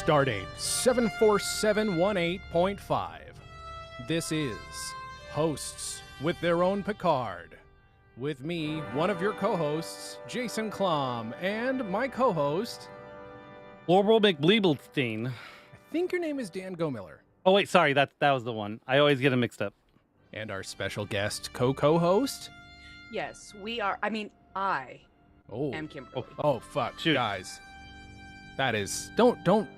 Stardate 74718.5. This is Hosts with Their Own Picard. With me, one of your co-hosts, Jason Klom, and my co-host... Orville McBleebelstein. I think your name is Dan Gomiller. Oh, wait, sorry, that was the one. I always get them mixed up. And our special guest co-host? Yes, we are. I am Kimberley. Oh, fuck, Shoot. Guys. That is... Don't...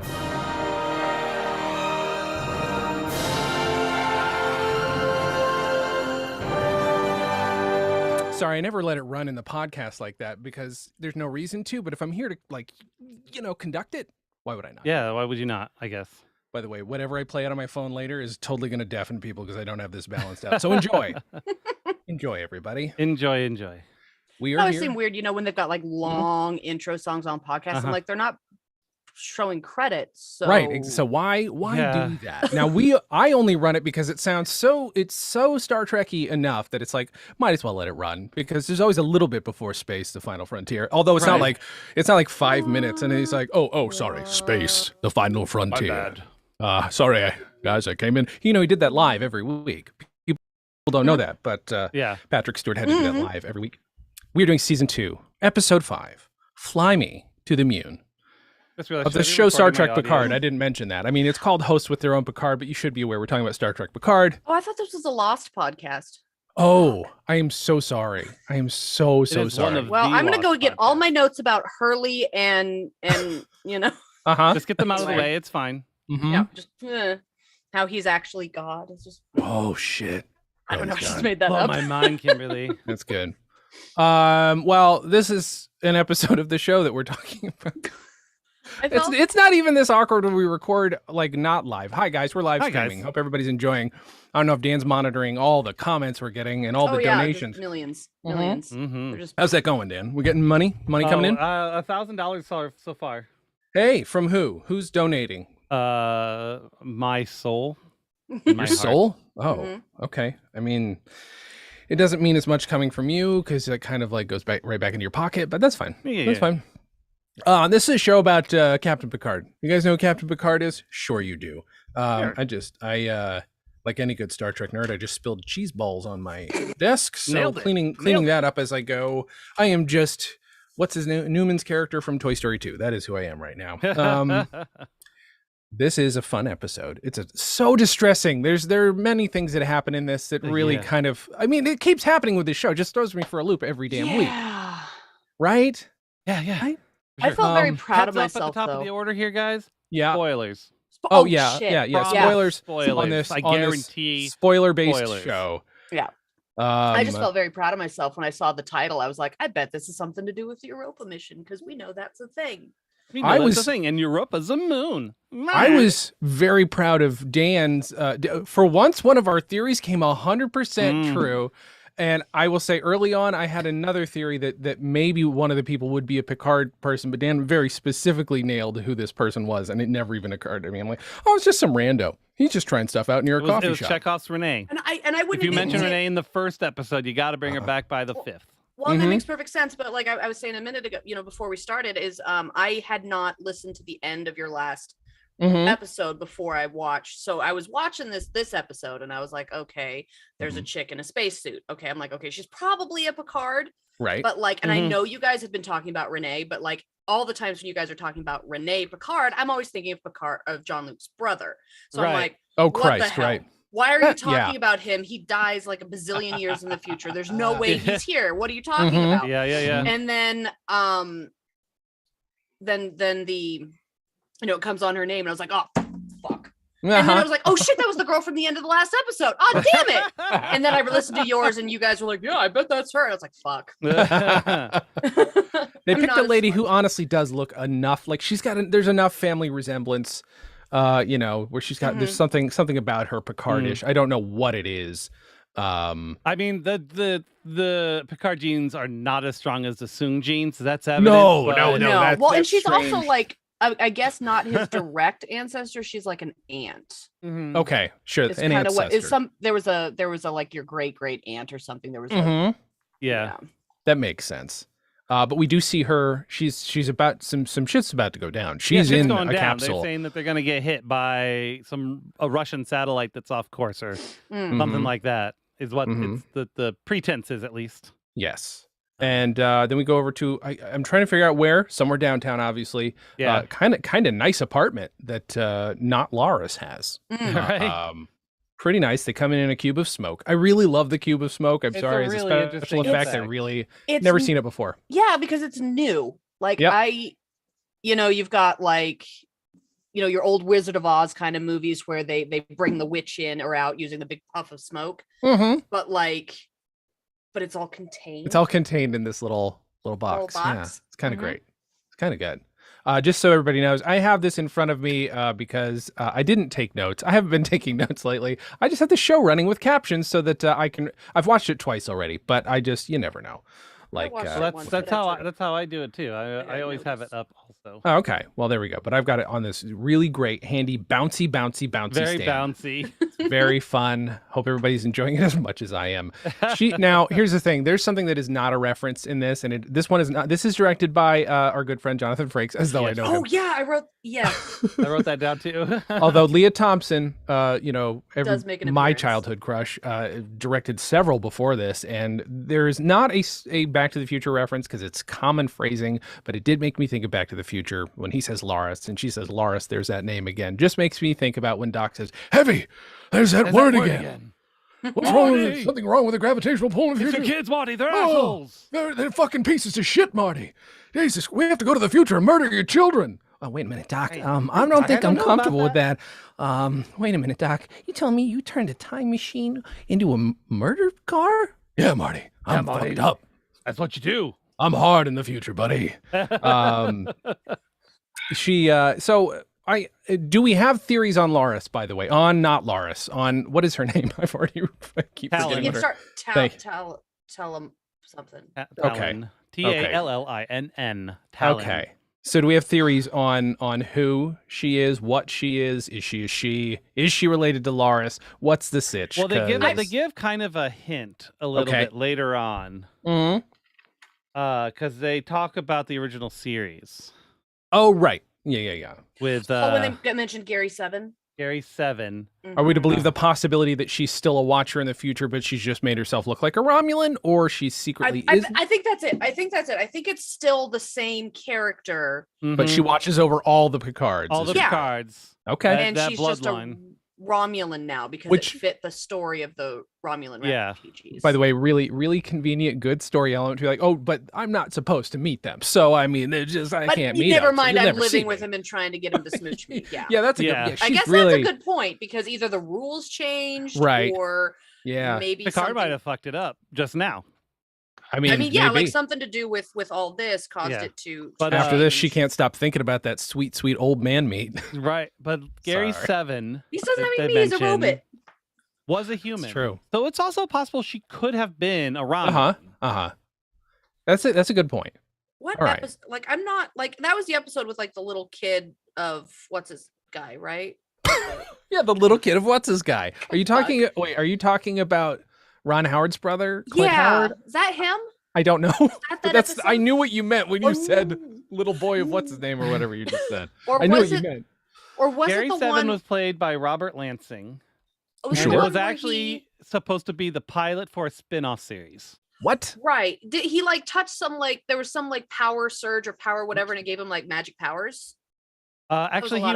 Sorry, I never let it run in the podcast like that because there's no reason to, but if I'm here to, conduct it, why would I not? Yeah, why would you not, I guess. By the way, whatever I play out on my phone later is totally going to deafen people because I don't have this balanced out. So enjoy. Enjoy, everybody. Enjoy. We It are always here. seem weird, when they've got long intro songs on podcasts. I'm like, they're not showing credits. So Right. So why do that? Now I only run it because it's so Star Trek-y enough that it's like, might as well let it run because there's always a little bit before space, the final frontier. Although it's not like 5 minutes and he's like, sorry, space, the final frontier. Sorry, guys, I came in. He did that live every week. People don't know that, but Patrick Stewart had to do that live every week. We're doing season 2, episode 5, Fly Me to the Moon. Of the show Star Trek Picard. I didn't mention that. I mean, it's called Hosts with Their Own Picard, but you should be aware we're talking about Star Trek Picard. Oh, I thought this was a Lost podcast. Oh, I am so sorry. I am so sorry. Well, I'm going to go get all my notes about Hurley and Just get them out of the way. It's fine. Mm-hmm. Yeah, just how he's actually God. It's just oh shit. I don't know. God. I just made that Blow up. my mind, Kimberly. That's good. Well, this is an episode of the show that we're talking about. It's not even this awkward when we record not live. Hi guys, we're live streaming. Guys. Hope everybody's enjoying. I don't know if Dan's monitoring all the comments we're getting and all the donations. Millions. Mm-hmm. Just... How's that going, Dan? We getting money coming in? $1,000 so far. Hey, from who? Who's donating? My soul. Your soul? Oh, okay. I mean, it doesn't mean as much coming from you because it kind of goes right back into your pocket, but that's fine. That's fine. This is a show about Captain Picard. You guys know who Captain Picard is? Sure you do. Sure. I like any good Star Trek nerd, I just spilled cheese balls on my desk. So Nailed it. cleaning that up as I go. I am just, what's his name? Newman's character from Toy Story 2. That is who I am right now. This is a fun episode. It's so distressing. There are many things that happen in this that really kind of, I mean, it keeps happening with this show. It just throws me for a loop every damn week. Right? Yeah. Right? I felt very proud of Heads up myself, at the top though. of the order here, guys. Yeah. Spoilers. Oh, yeah. Shit. Spoilers on this. I on guarantee. this spoiler-based spoilers. show. Yeah. I just felt very proud of myself when I saw the title. I was like, I bet this is something to do with the Europa mission because we know that's a thing. That's the thing, and Europa's a moon. I was very proud of Dan's. For once, one of our theories came 100% true. And I will say early on, I had another theory that maybe one of the people would be a Picard person, but Dan very specifically nailed who this person was, and it never even occurred to me. I'm like, oh, it's just some rando. He's just trying stuff out near a coffee It was shop. Chekhov's Renee. And I wouldn't. If you mention Renee in the first episode, you got to bring her back by the 5th. Well, that makes perfect sense. But like I was saying a minute ago, before we started, is I had not listened to the end of your last episode before I watched. So I was watching this episode and I was like, okay, there's a chick in a spacesuit. Okay, I'm like, okay, she's probably a Picard. Right. But and I know you guys have been talking about Renee, but all the times when you guys are talking about Renee Picard, I'm always thinking of Picard, of John-Luc's brother. So I'm like, oh, what Christ, the hell? right. Why are you talking about him? He dies like a bazillion years in the future. There's no way he's here. What are you talking about? Yeah. And then the it comes on her name and I was like, oh fuck. And then I was like, oh shit, that was the girl from the end of the last episode. Oh damn it. And then I listened to yours and you guys were like, yeah, I bet that's her. And I was like, fuck. They picked a lady who honestly does look enough like there's enough family resemblance, where she's got there's something about her Picardish. I don't know what it is. I mean, the Picard genes are not as strong as the Soong genes. So that's evident. No. Well, and she's strange. also I guess not his direct ancestor. She's like an aunt. Okay, sure. It's an kind of what is ancestor. there was a like your great aunt or something. There was yeah, that makes sense. But we do see her. She's about some shit's about to go down. She's in going a down. capsule. They're saying that they're going to get hit by a Russian satellite that's off course or something like that. Is what it's the pretense is, at least. Yes. And then we go over to I'm trying to figure out where, somewhere downtown, obviously. Yeah. Kind of nice apartment that not Laris has. Right. Pretty nice. They come in a cube of smoke. I really love the cube of smoke. I'm sorry, a it's really a interesting special effect. I effect. really It's never seen it before. Yeah, because it's new. Like Yep. you've got like, your old Wizard of Oz kind of movies where they bring the witch in or out using the big puff of smoke. But it's all contained. It's all contained in this little box. Yeah, it's kind of great. It's kind of good. Just so everybody knows, I have this in front of me because I didn't take notes. I haven't been taking notes lately. I just have the show running with captions so that I've watched it twice already, but you never know. Like that's how I do it too. I always have it up also. Oh, okay. Well, there we go. But I've got it on this really great, handy, bouncy Very stand. bouncy. Very fun. Hope everybody's enjoying it as much as I am. Now, here's the thing. There's something that is not a reference in this, and this one is not. This is directed by our good friend Jonathan Frakes, as though I know him. Oh yeah, I wrote that down too. Although Leah Thompson, does make an my appearance. childhood crush, directed several before this, and there's not a Back to the Future reference because it's common phrasing, but it did make me think of Back to the Future when he says Laris and she says Laris. There's that name again. Just makes me think about when Doc says heavy. There's that word again. What's wrong with it? Something wrong with the gravitational pull in the It's future? your kids, Marty. They're assholes. They're fucking pieces of shit, Marty. Jesus, we have to go to the future and murder your children. Oh, wait a minute, Doc. I don't think I'm comfortable with that. Wait a minute, Doc. You tell me you turned a time machine into a murder car? Yeah, Marty. I'm fucked up. That's what you do. I'm hard in the future, buddy. Do we have theories on Laris, by the way? On not Laris. On what is her name? I've already keep forgetting. You What start tell them something. Okay. Tallinn. Okay. So do we have theories on who she is, what she is? Is she a she? Is she related to Laris? What's the sitch? Well, they give kind of a hint a little bit later on. Because they talk about the original series. Oh, right. Yeah. With when they mentioned Gary 7. Gary 7. Are we to believe the possibility that she's still a Watcher in the future, but she's just made herself look like a Romulan, or she secretly is? I think that's it. I think it's still the same character, but she watches over all the Picards. All the Picards. Okay. And she's just a Romulan now because it fit the story of the Romulan refugees. By the way, really, really convenient, good story element to be like, oh, but I'm not supposed to meet them. So, I mean, I can't meet them. Never mind, so I'm living with him and trying to get him to smooch me. Yeah. Yeah, that's a good I guess that's a good point because either the rules changed or maybe Picard might have fucked it up just now. I mean, like something to do with all this caused it to. But after this, she can't stop thinking about that sweet, sweet old man meat. Right, but Gary 7. He doesn't have any meat. He's a robot. Was a human. It's true. So it's also possible she could have been a Romulan. That's it. That's a good point. What episode? Like, I'm not like that was the episode with like the little kid of what's his guy, right? Yeah, the little kid of what's his guy. Are you talking? Wait, are you talking about Ron Howard's brother, Clint Howard? Is that him? I don't know. That I knew what you meant when you said little boy of what's his name or whatever you just said. I knew what you meant. Or was Gary it the 7 one was played by Robert Lansing. Oh, and it was actually supposed to be the pilot for a spin-off series. What? Right. Did he like touch some like there was some like power surge or power whatever and it gave him like magic powers? Actually he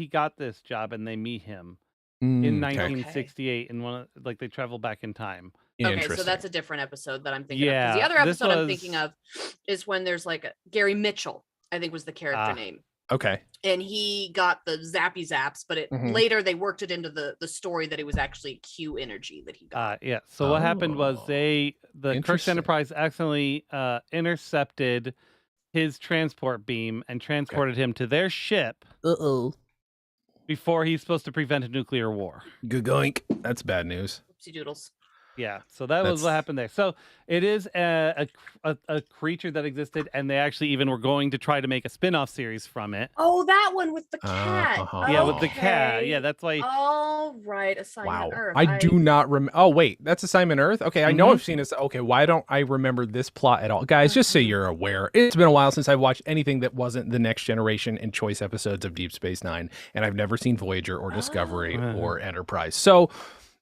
got this job and they meet him in 1968 and they travel back in time. Okay, so that's a different episode that I'm thinking of. Because the other episode I'm thinking of is when there's like Gary Mitchell, I think was the character name. Okay. And he got the zappy zaps, but later they worked it into the story that it was actually Q energy that he got. Yeah. So what happened was the Kirk's Enterprise accidentally intercepted his transport beam and transported him to their ship. Before he's supposed to prevent a nuclear war. Goink. That's bad news. Oopsie doodles. Yeah, so that was what happened there. So it is a creature that existed, and they actually even were going to try to make a spin-off series from it. Oh, that one with the cat. Yeah, with the cat. Okay. Yeah, that's why. All right, Assignment Earth. I do not remember. Oh, wait, that's Assignment Earth? Okay, I know I've seen this. Okay, why don't I remember this plot at all? Guys, just so you're aware, it's been a while since I've watched anything that wasn't the Next Generation and choice episodes of Deep Space Nine, and I've never seen Voyager or Discovery or Enterprise. So,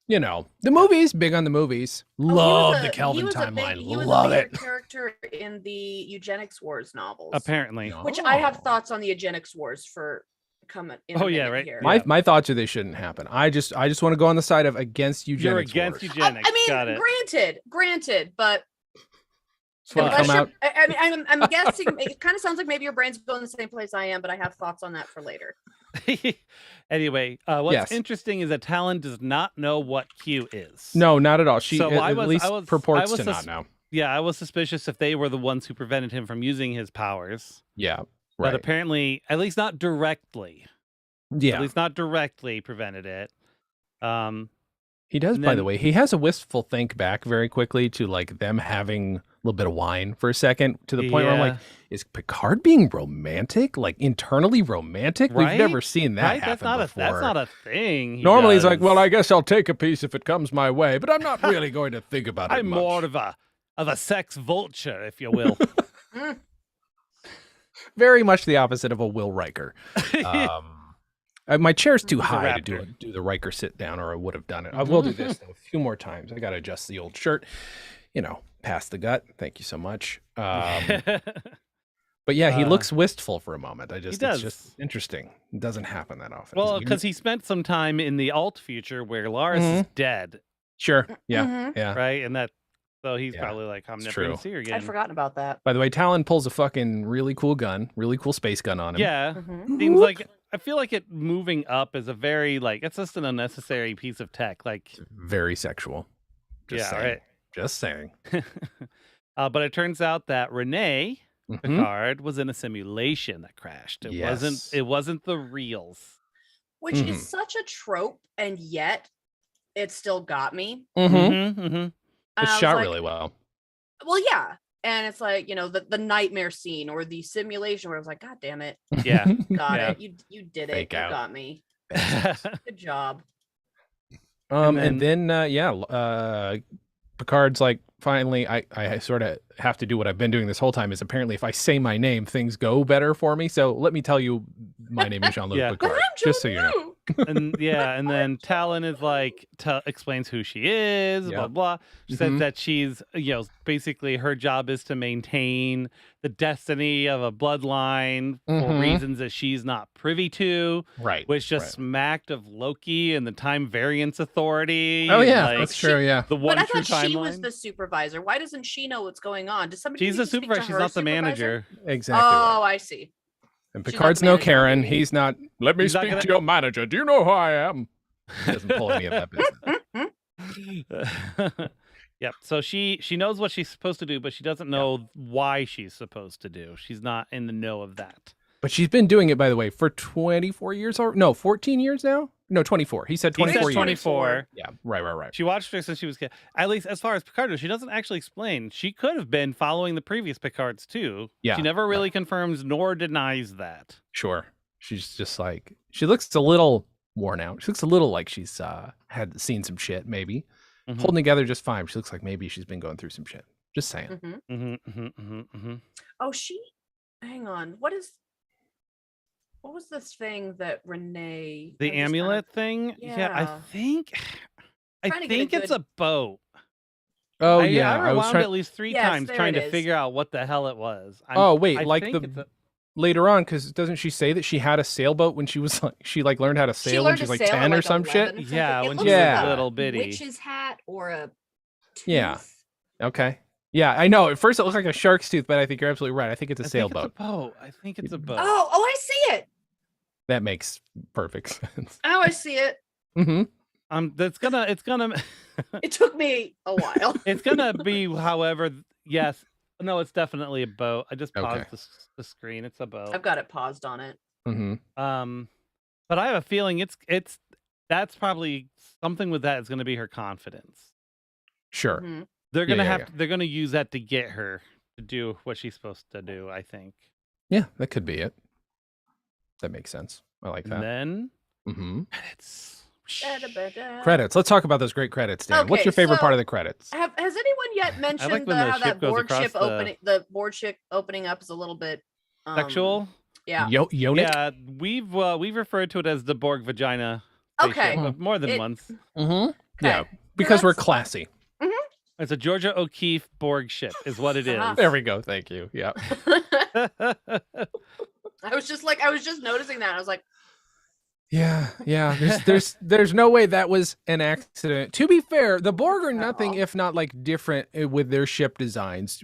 you know, the movies, big on the movies. Love the Kelvin timeline. Love it. Character in the Eugenics Wars novels. Apparently. Which I have thoughts on the Eugenics Wars for coming in right. here. My thoughts are they shouldn't happen. I just want to go on the side of against eugenics. You're against wars. eugenics. I mean, Got it. granted, but I'm guessing it kind of sounds like maybe your brain's going the same place I am, but I have thoughts on that for later. Anyway, what's interesting is that Talon does not know what Q is. No, not at all. She so at least purports to not know. Yeah, I was suspicious if they were the ones who prevented him from using his powers. Yeah, right. But apparently, at least not directly. Yeah, at least not directly prevented it. He does, by the way. He has a wistful think back very quickly to like them having a little bit of wine for a second, to the point where I'm like, is Picard being romantic? Like internally romantic? Right? We've never seen that happen before. That's not a thing. Normally he's like, well, I guess I'll take a piece if it comes my way, but I'm not really going to think about it I'm much. more of a sex vulture, if you will. Very much the opposite of a Will Riker. My chair's too high to do the Riker sit down, or I would have done it. I will do this though, a few more times. I got to adjust the old shirt, past the gut. Thank you so much. But yeah, he looks wistful for a moment. It's just interesting. It doesn't happen that often. Well, because he spent some time in the alt future where Lars is dead. Sure. Yeah. Yeah. Right. And so he's probably like, I'm never going to see her again. I'd forgotten about that. By the way, Talon pulls a fucking really cool gun, really cool space gun on him. Yeah. Seems like, I feel like it moving up is a very, it's just an unnecessary piece of tech. Like, very sexual. Just saying. Right. Just saying. But it turns out that Renee Picard was in a simulation that crashed. It wasn't the reals. Which is such a trope, and yet it still got me. It's shot really well. Well, yeah. And it's like, the nightmare scene or the simulation where I was like, God damn it. Yeah. Got it. You did it. You got me. Good job. And then Picard's like, finally, I sort of have to do what I've been doing this whole time, is apparently if I say my name, things go better for me. So let me tell you, my name is Jean-Luc Picard, just so you know. And then Talon is like, explains who she is, blah blah. She says that she's, basically her job is to maintain the destiny of a bloodline for reasons that she's not privy to. Right. Which just smacked of Loki and the Time Variance Authority. Oh yeah, that's true. Yeah. The one but I true thought she timeline. was the supervisor. Why doesn't she know what's going on? Does somebody? She's the supervisor. She's not the manager. Exactly. Oh, I see. And Picard's no Karen. He's not. Let me speak to your manager. Do you know who I am? He doesn't pull any of that business. Yep. So she knows what she's supposed to do, but she doesn't know why she's supposed to do. She's not in the know of that. But she's been doing it, by the way, for 24 years or no, 14 years now. No, 24. He said 24 years. 24. Yeah, right. She watched her since she was a kid. At least as far as Picard goes, she doesn't actually explain. She could have been following the previous Picards too. Yeah. She never really confirms nor denies that. Sure. She's just like, she looks a little worn out. She looks a little like she's had seen some shit, maybe. Holding together just fine. She looks like maybe she's been going through some shit. Just saying. Oh, hang on. What was this thing that Renee? The amulet thing? Yeah, I think it's a boat. Oh yeah, I rewound at least 3 times trying to figure out what the hell it was. Later on, because doesn't she say that she had a sailboat when she was like she learned how to sail when she was like 10 or some shit? Yeah, when she was a little bitty. Witch's hat or a tooth. Yeah. Okay. Yeah, I know. At first it looks like a shark's tooth, but I think you're absolutely right. I think it's a sailboat. I think it's a boat. Oh, I see it. That makes perfect sense. Oh, I see it. It's gonna It took me a while. It's gonna be, however, yes. No, it's definitely a boat. I just paused the screen. It's a boat. I've got it paused on it. But I have a feeling that's probably something with that is gonna be her confidence. Sure. Mm-hmm. They're gonna Yeah. they're gonna use that to get her to do what she's supposed to do, I think. Yeah, that could be it. That makes sense. I like And that. then Credits. Da-da-ba-da. Credits. Let's talk about those great credits, Dan. What's Okay, your favorite so part of the credits? Has anyone yet mentioned when the how ship that goes board across ship the board ship opening up is a little bit sexual? Yeah. Yonic? Yeah, we've referred to it as the Borg vagina. Okay. spaceship, more than once. Okay. Yeah, because we're classy. It's a Georgia O'Keeffe Borg ship, is what it is. There we go. Thank you. Yeah. I was just noticing that. I was like, Yeah. There's no way that was an accident. To be fair, the Borg are nothing if not like different with their ship designs.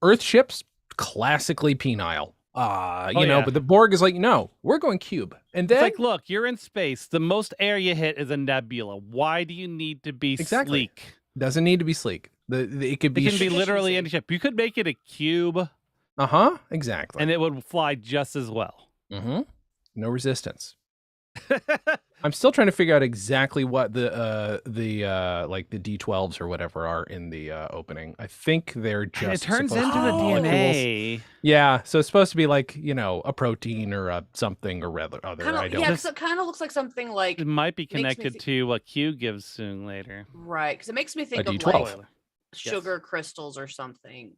Earth ships classically penile. But the Borg is like, no, we're going cube. And then it's like, look, you're in space. The most air you hit is a nebula. Why do you need to be sleek? Doesn't need to be sleek. It could be. It can be literally any ship. You could make it a cube. Exactly. And it would fly just as well. No resistance. I'm still trying to figure out exactly what the like the D12s or whatever are in the opening. I think they're just. It turns into the DNA. Yeah, so it's supposed to be like a protein or a something or other. I don't. Yeah, because it kind of looks like something like it might be connected to what Q gives soon later. Right, because it makes me think A of D12. like sugar crystals or something.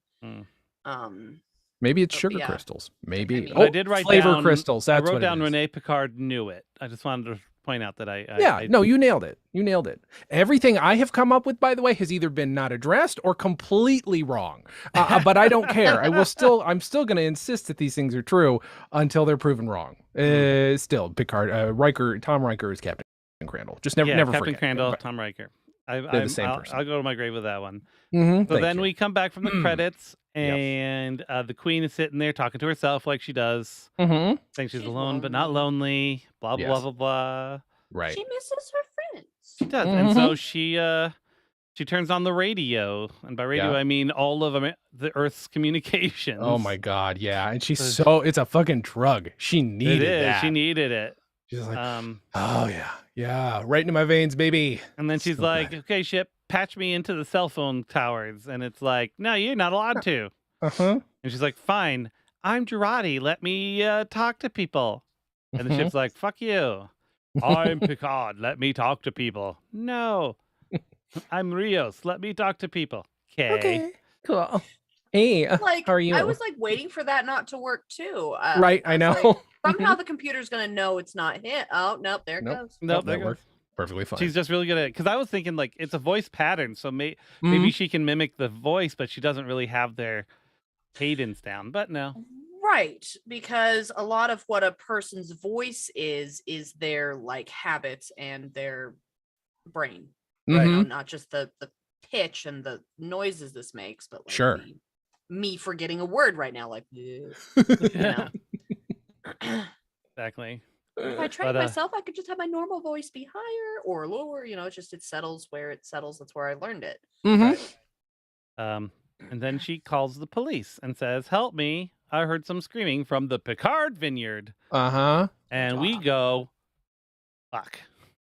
Maybe it's sugar crystals. Maybe. I did write flavor down, crystals. That's I wrote what down it is. Renee Picard knew it. I just wanted to point out that you nailed it. You nailed it. Everything I have come up with, by the way, has either been not addressed or completely wrong. But I don't care. I'm still going to insist that these things are true until they're proven wrong. Still, Picard, Tom Riker is Captain Crandall. Just never Captain forget. Crandall, Tom Riker. They're the same person. I'll go to my grave with that one. So then we come back from the credits, and the Queen is sitting there talking to herself like she does, saying she's alone but not lonely. Blah blah blah blah. Right. She misses her friends. She does, and so she turns on the radio, and by radio I mean all of the Earth's communications. Oh my God, yeah, and she's it's a fucking drug. She needed that. She needed it. She's like, oh yeah, right into my veins, baby. And then she's like, okay, ship, patch me into the cell phone towers. And it's like, no, you're not allowed to. And she's like, fine, I'm Girardi. Let me talk to people. And the ship's like, fuck you. I'm Picard. Let me talk to people. No, I'm Rios. Let me talk to people. Okay, cool. Hey, how are you? I was like waiting for that not to work too. Right, I know. Like, somehow the computer's gonna know it's not him. Oh nope, there it goes. Nope, that worked perfectly fine. She's just really good at it. Because I was thinking like it's a voice pattern, so maybe she can mimic the voice, but she doesn't really have their cadence down. But no. Right, because a lot of what a person's voice is their like habits and their brain. Right, not just the pitch and the noises this makes, but like me forgetting a word right now, like Exactly. If I trained myself, I could just have my normal voice be higher or lower. It's just it settles where it settles. That's where I learned it. And then she calls the police and says, "Help me! I heard some screaming from the Picard vineyard." And we go, "Fuck."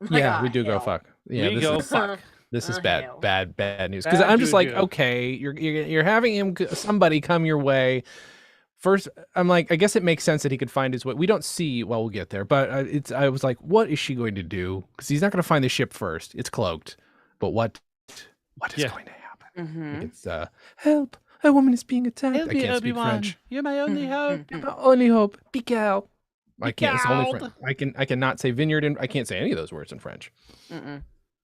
Yeah, we do go fuck. Yeah, we go fuck. This is bad news. Because I'm just like, okay, you're having somebody come your way. First, I'm like, I guess it makes sense that he could find his way. We don't see, well, we'll get there, but I was like, what is she going to do? Because he's not going to find the ship first. It's cloaked. But what is going to happen? It's help! A woman is being attacked. Help I can't speak Obi-Wan. French. You're my only hope. You're my only hope. Picard. I can't. It's only French. I cannot say vineyard, and I can't say any of those words in French.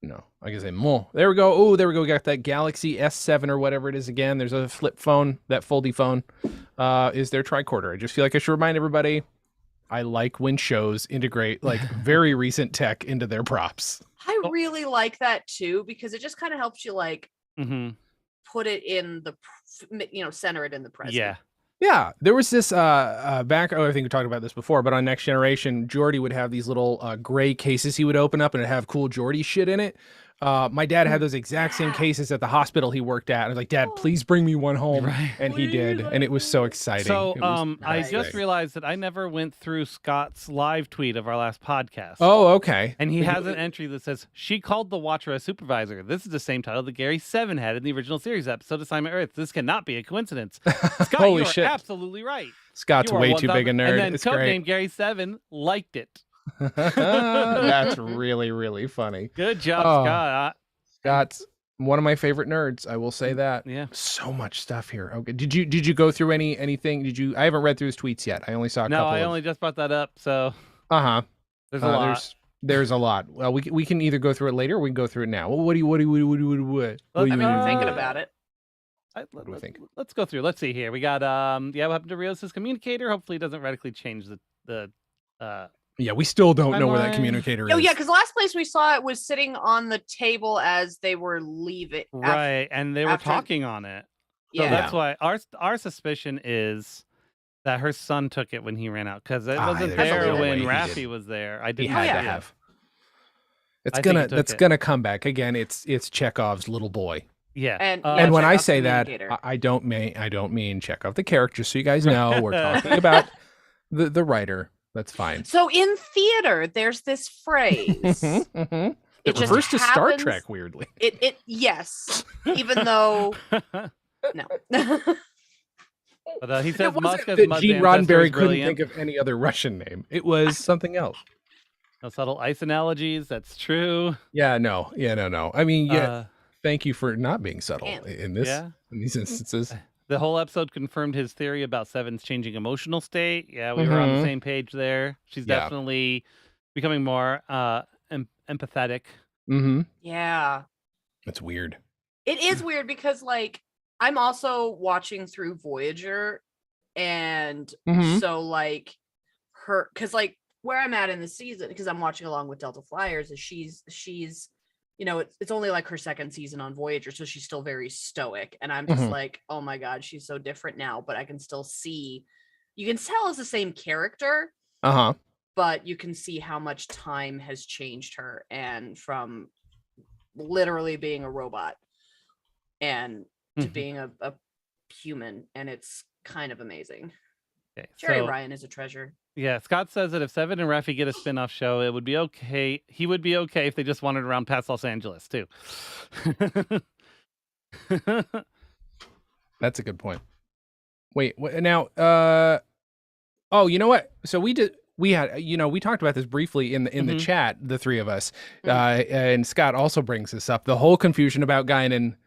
No, I can say more. There we go. Oh, there we go. We got that Galaxy S7 or whatever it is again. There's a flip phone. That foldy phone is their tricorder. I just feel like I should remind everybody, I like when shows integrate like very recent tech into their props. I really like that too, because it just kind of helps you like put it in the, center it in the present. Yeah, there was this back. I think we talked about this before, but on Next Generation, Geordi would have these little gray cases he would open up, and it'd have cool Geordi shit in it. My dad had those exact same cases at the hospital he worked at. I was like, Dad, please bring me one home. Right. And he did. And it was so exciting. So It was I just great. realized that I never went through Scott's live tweet of our last podcast. Oh, okay. And he has an entry that says, she called the Watcher a supervisor. This is the same title that Gary 7 had in the original series episode Assignment Earth. This cannot be a coincidence. Scott, Holy you are shit. absolutely right. Scott's You are way too 1000 big a nerd. And then It's great. codename Gary 7 liked it. That's really, really funny. Good job, Oh. Scott. Scott's one of my favorite nerds. I will say that. Yeah. So much stuff here. Okay. Did you go through anything? I haven't read through his tweets yet. I only saw a No, couple. I only just brought that up, so Uh-huh. there's a lot. There's a lot. Well, we can either go through it later or we can go through it now. Well, what do you I'm thinking about it. What do we think? Let's go through. Let's see here. We got what happened to Rios' communicator? Hopefully it doesn't radically change the Yeah, we still don't know where that Timeline. communicator is. Oh yeah, because the last place we saw it was sitting on the table as they were leaving. right, and they were after- talking on it. So Yeah. that's why our suspicion is that her son took it when he ran out, because it wasn't there's there no way when he Raffi did. was there. I He didn't had yeah. to have. It's I think he took that's it. gonna come back again. It's Chekhov's little boy. Yeah. And- And when I Chekhov's say that, communicator. I don't mean Chekhov the character. So you guys know we're talking about the writer. That's fine. So in theater, there's this phrase. Mhm. It just refers to Star happens- Trek weirdly. It yes, even though no. But he It says wasn't Musk as that Musk's Gene ancestor Roddenberry is couldn't brilliant. think of any other Russian name. It was something else. No subtle ice analogies. That's true. Yeah, no. I mean, Uh, thank you for not being subtle Can't. in this Yeah. in these instances. The whole episode confirmed his theory about Seven's changing emotional state. Yeah, we were on the Mhm. same page there. She's Yeah. definitely becoming more empathetic. Mm-hmm. Yeah. It's weird. It is weird because like I'm also watching through Voyager and Mhm. so like her because like where I'm at in the season because I'm watching along with Delta Flyers is she's you know it's only like her second season on Voyager so she's still very stoic and I'm just Mhm. like oh my god she's so different now but I can still see you can tell it's the same character Uh-huh. but you can see how much time has changed her and from literally being a robot and to Mhm. being a human and it's kind of amazing. Okay, Jerry so, Ryan is a treasure. yeah, Scott says that if Seven and Raffi get a spin-off show, it would be okay. He would be okay if they just wandered around past Los Angeles too. That's a good point. Wait, now oh, you know what? So we had we talked about this briefly in the Mhm. chat, the three of us. Mhm. And Scott also brings this up. The whole confusion about Guinan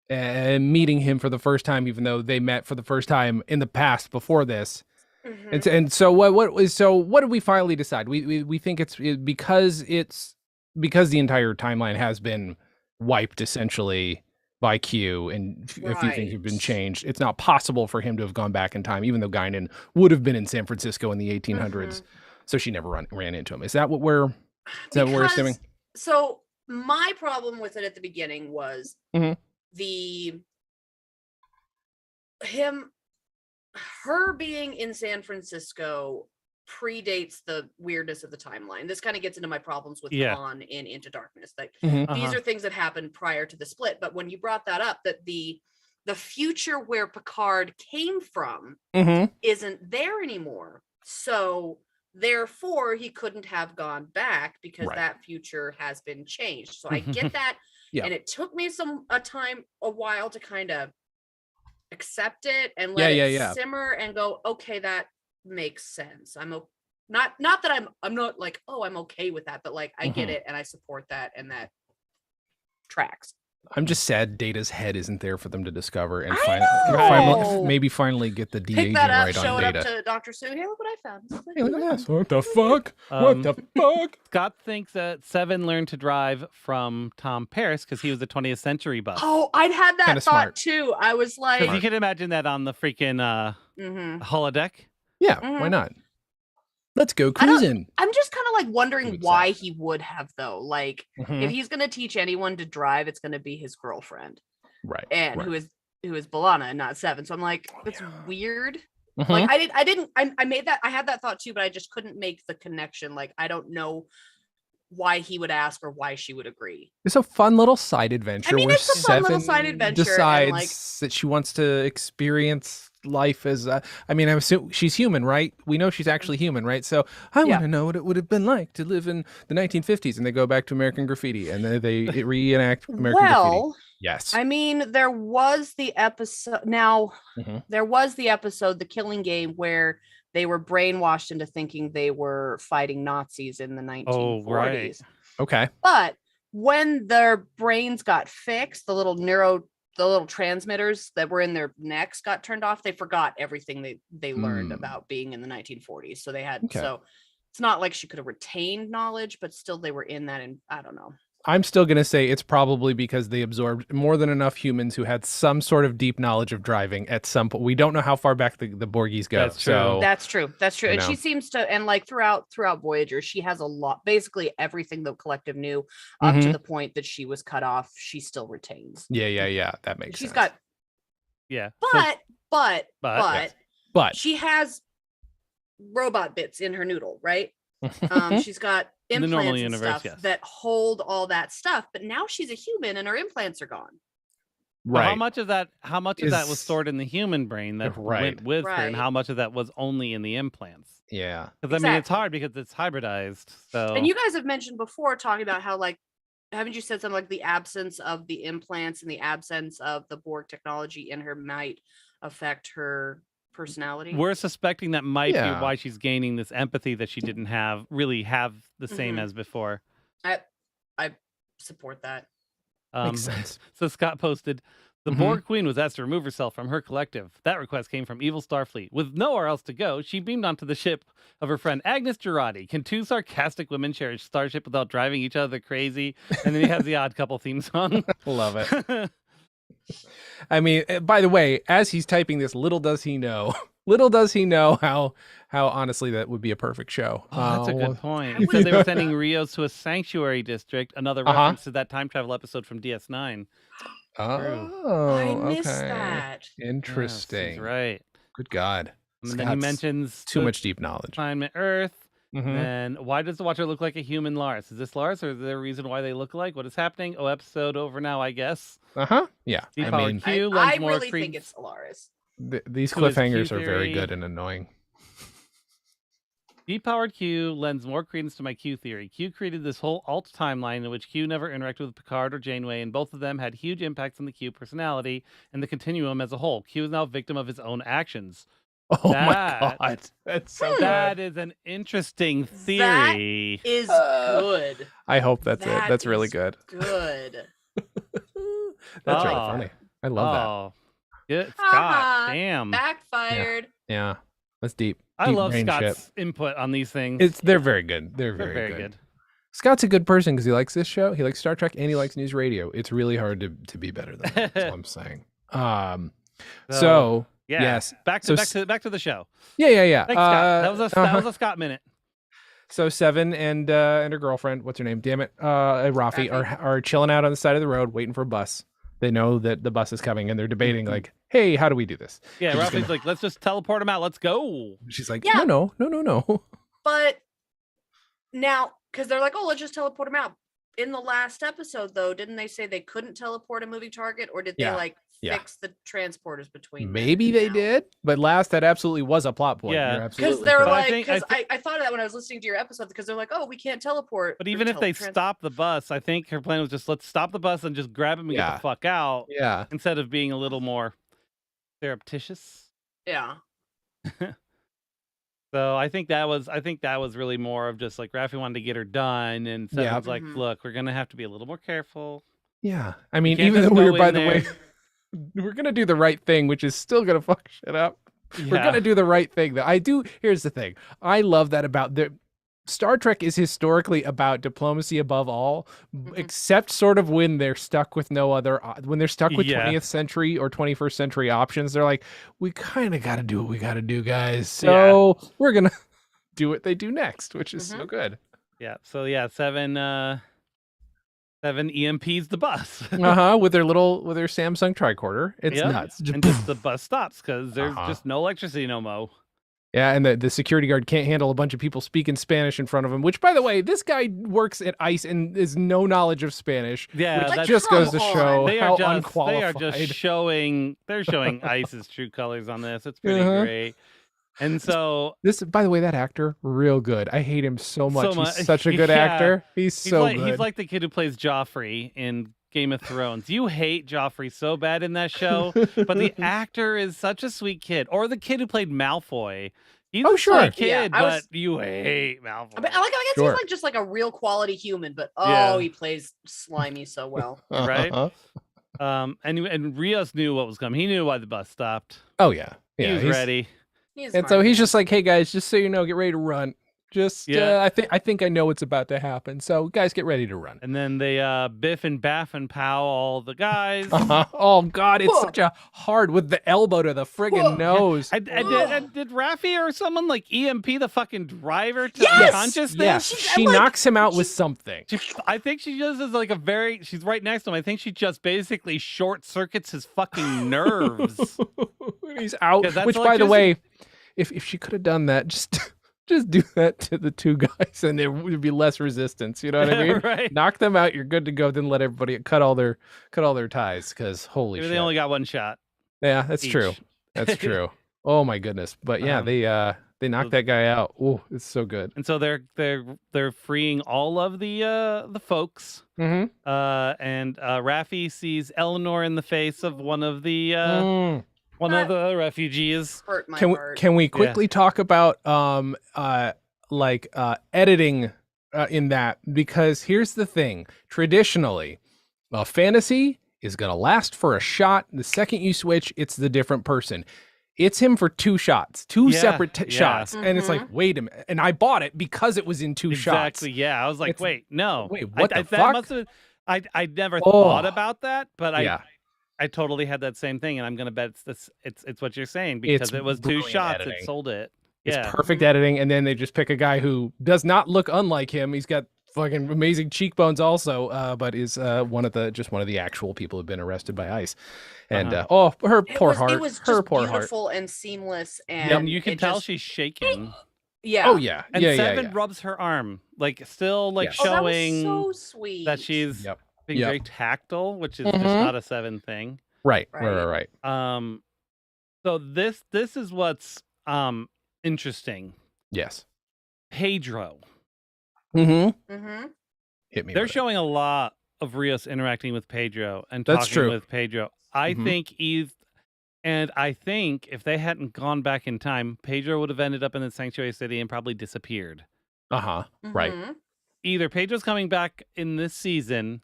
and meeting him for the first time even though they met for the first time in the past before this. Mhm. And so what did we finally decide? We think it's because the entire timeline has been wiped essentially by Q and a few things have been Right. changed. It's not possible for him to have gone back in time, even though Guinan would have been in San Francisco in the 1800s. So she never ran into him. Is that what we're assuming? Because- So my problem with it at the beginning was Mhm. her being in San Francisco predates the weirdness of the timeline. This kind of gets into my problems with Yeah. Khan in Into Darkness. Like Mhm. these Uh-huh. are things that happened prior to the split. But when you brought that up, that the future where Picard came from Mhm. isn't there anymore. So therefore he couldn't have gone back because Right. that future has been changed. So I get that. Yeah. And it took me a while to kind of accept it and Yeah, let yeah, it yeah. simmer and go, okay, that makes sense. Not that I'm not like, oh, I'm okay with that, but like I get Mhm. it and I support that and that tracks. I'm just sad Data's head isn't there for them to discover and I know! finally get the Pick de-aging that up, right show on it up Data. to Dr. Sue. Hey, look what I found. Hey, look at this. What the fuck? What the fuck? Scott thinks that Seven learned to drive from Tom Paris because he was the 20th century buff. Oh, I'd had that Kinda thought smart. too. I was like, Because you can imagine that on the freaking mhm. holodeck. Yeah, why Mhm. not? Let's go I don't- cruising. I'm just kind of like wondering Exactly. why he would have though. Like, Mhm. if he's gonna teach anyone to drive, it's gonna be his girlfriend, Right. and right. who is B'Elanna and not Seven. So I'm like, that's weird. Mhm. Like, I made that. I had that thought too, but I just couldn't make the connection. Like, I don't know. why he would ask or why she would agree. It's a fun little side adventure. I mean, where it's a fun little side Seven adventure. decides And like, that she wants to experience life as. I mean, I assume she's human, right? We know she's actually human, right? So I want to know what it would have been like to live in the 1950s, and they go back to American Graffiti, and they reenact American Graffiti. Yes. I mean, there was the episode. Now, there was the episode, The Killing Game, where they were brainwashed into thinking they were fighting Nazis in the 1940s. Oh, right. Okay. But when their brains got fixed, the little transmitters that were in their necks got turned off, they forgot everything they learned about being in the 1940s. So they had, so it's not like she could have retained knowledge, but still they were in that. And I don't know. I'm still going to say it's probably because they absorbed more than enough humans who had some sort of deep knowledge of driving at some point. We don't know how far back the Borgies go. That's true. So, That's true. And she seems to, and like throughout Voyager, she has a lot, basically everything the collective knew up to the point that she was cut off. She still retains. Yeah. That makes sense. She's got, but she has robot bits in her noodle, right? She's got implants and stuff that hold all that stuff, but now she's a human and her implants are gone. Right. Well, how much of that was stored in the human brain that went with her, and how much of that was only in the implants? Yeah. Because I mean, it's hard because it's hybridized. So, and you guys have mentioned before talking about how, like, haven't you said something like the absence of the implants and the absence of the Borg technology in her might affect her personality? We're suspecting that might be why she's gaining this empathy that she didn't really have the same as before. I support that. Makes sense. So Scott posted, the Borg Queen was asked to remove herself from her collective. That request came from Evil Starfleet. With nowhere else to go, she beamed onto the ship of her friend Agnes Girardi. Can two sarcastic women share a starship without driving each other crazy? And then he has the Odd Couple theme song. Love it. I mean, by the way, as he's typing this, little does he know how honestly that would be a perfect show. Oh, that's a good point. He said they were sending Rios to a sanctuary district, another reference to that time travel episode from DS9. Oh, I missed that. Interesting. Yes, right. Good God. And then he mentions too much deep knowledge. Assignment Earth. And why does the Watcher look like a human Lars? Is this Lars, or is there a reason why they look alike? What is happening? Oh, episode over now, I guess. Yeah. I really think it's Lars. These cliffhangers are very good and annoying. Depowered Q lends more credence to my Q theory. Q created this whole alt timeline in which Q never interacted with Picard or Janeway, and both of them had huge impacts on the Q personality and the continuum as a whole. Q is now a victim of his own actions. Oh my God. That's so good. That is an interesting theory. That is good. I hope that's it. That's really good. Good. That's really funny. I love that. Good. Scott, damn. Backfired. Yeah. That's deep. I love Scott's input on these things. They're very good. They're very good. Scott's a good person because he likes this show. He likes Star Trek and he likes news radio. It's really hard to be better than that. That's what I'm saying. Yes. Back to the show. Yeah. Thanks, Scott. That was a Scott minute. So Seven and her girlfriend, what's her name? Damn it, Rafi are chilling out on the side of the road waiting for a bus. They know that the bus is coming and they're debating like, hey, how do we do this? Yeah, Rafi's like, let's just teleport him out. Let's go. She's like, no. But now, because they're like, oh, let's just teleport him out. In the last episode, though, didn't they say they couldn't teleport a moving target, or did they fix the transporters between? Maybe they did, but that absolutely was a plot point. Yeah, because they're like, because I thought of that when I was listening to your episode, because they're like, oh, we can't teleport. But even if they stop the bus, I think her plan was just let's stop the bus and just grab him and get the fuck out. Yeah, instead of being a little more surreptitious. Yeah. So I think that was really more of just like Raffi wanted to get her done, and Seven's like, look, we're gonna have to be a little more careful. Yeah, I mean, even though we were, by the way, we're gonna do the right thing, which is still gonna fuck shit up. Yeah. We're gonna do the right thing. Here's the thing. I love that about Star Trek is historically about diplomacy above all, except sort of when they're stuck with when they're stuck with 20th century or 21st century options. They're like, we kind of got to do what we got to do, guys. So we're going to do what they do next, which is so good. Yeah. So Seven EMPs the bus. With their Samsung tricorder. It's nuts. And just the bus stops because there's just no electricity no more. Yeah, and the security guard can't handle a bunch of people speaking Spanish in front of him, which, by the way, this guy works at ICE and is no knowledge of Spanish. Yeah, which that just goes to show they how are just, unqualified. They are just showing ICE's true colors on this. It's pretty great. And so this, by the way, that actor, real good. I hate him so much. He's such a good actor. He's so good. He's like the kid who plays Joffrey in Game of Thrones. You hate Joffrey so bad in that show, but the actor is such a sweet kid. Or the kid who played Malfoy. He's a sweet kid, but you hate Malfoy. I guess he's like just like a real quality human, but he plays slimy so well. Right? And Rios knew what was coming. He knew why the bus stopped. Oh yeah. He was ready. So he's just like, hey guys, just so you know, get ready to run. I think I know what's about to happen. So guys, get ready to run. And then they biff and baff and pow all the guys. Oh God, it's such a hard with the elbow to the friggin' nose. Did Raffi or someone like EMP the fucking driver to unconsciousness? Yes, she knocks him out with something. I think she just is like she's right next to him. I think she just basically short circuits his fucking nerves. He's out. Which, by the way, if she could have done that, just do that to the two guys and there would be less resistance. You know what I mean? Right. Knock them out. You're good to go. Then let everybody cut all their ties because holy shit. They only got one shot. Yeah, that's true. That's true. Oh my goodness. But yeah, they knocked that guy out. Oh, it's so good. And so they're freeing all of the folks. Mm-hmm. And Raffi sees Eleanor in the face of one of the one of the refugees. Hurt my heart. Can we quickly talk about editing in that? Because here's the thing: traditionally, a fantasy is gonna last for a shot. The second you switch, it's the different person. It's him for two shots, separate shots, and it's like, wait a minute. And I bought it because it was in two shots. Exactly. Yeah, I was like, wait, what the fuck? That must have. I never thought about that, but I totally had that same thing, and I'm gonna bet it's what you're saying because it was two shots. Editing. It sold it. It's perfect editing, and then they just pick a guy who does not look unlike him. He's got fucking amazing cheekbones, also, but is one of the actual people who've been arrested by ICE. And her poor heart. It was just beautiful and seamless, and you can tell she's shaking. Yeah. Oh yeah. And Seven rubs her arm, still showing that was so sweet that she's. Being very tactile, which is just not a Seven thing. Right. So this is what's interesting. Yes. Pedro. Mm-hmm. Hit me. They're showing a lot of Rios interacting with Pedro and talking with Pedro. I think I think if they hadn't gone back in time, Pedro would have ended up in the Sanctuary City and probably disappeared. Right. Either Pedro's coming back in this season,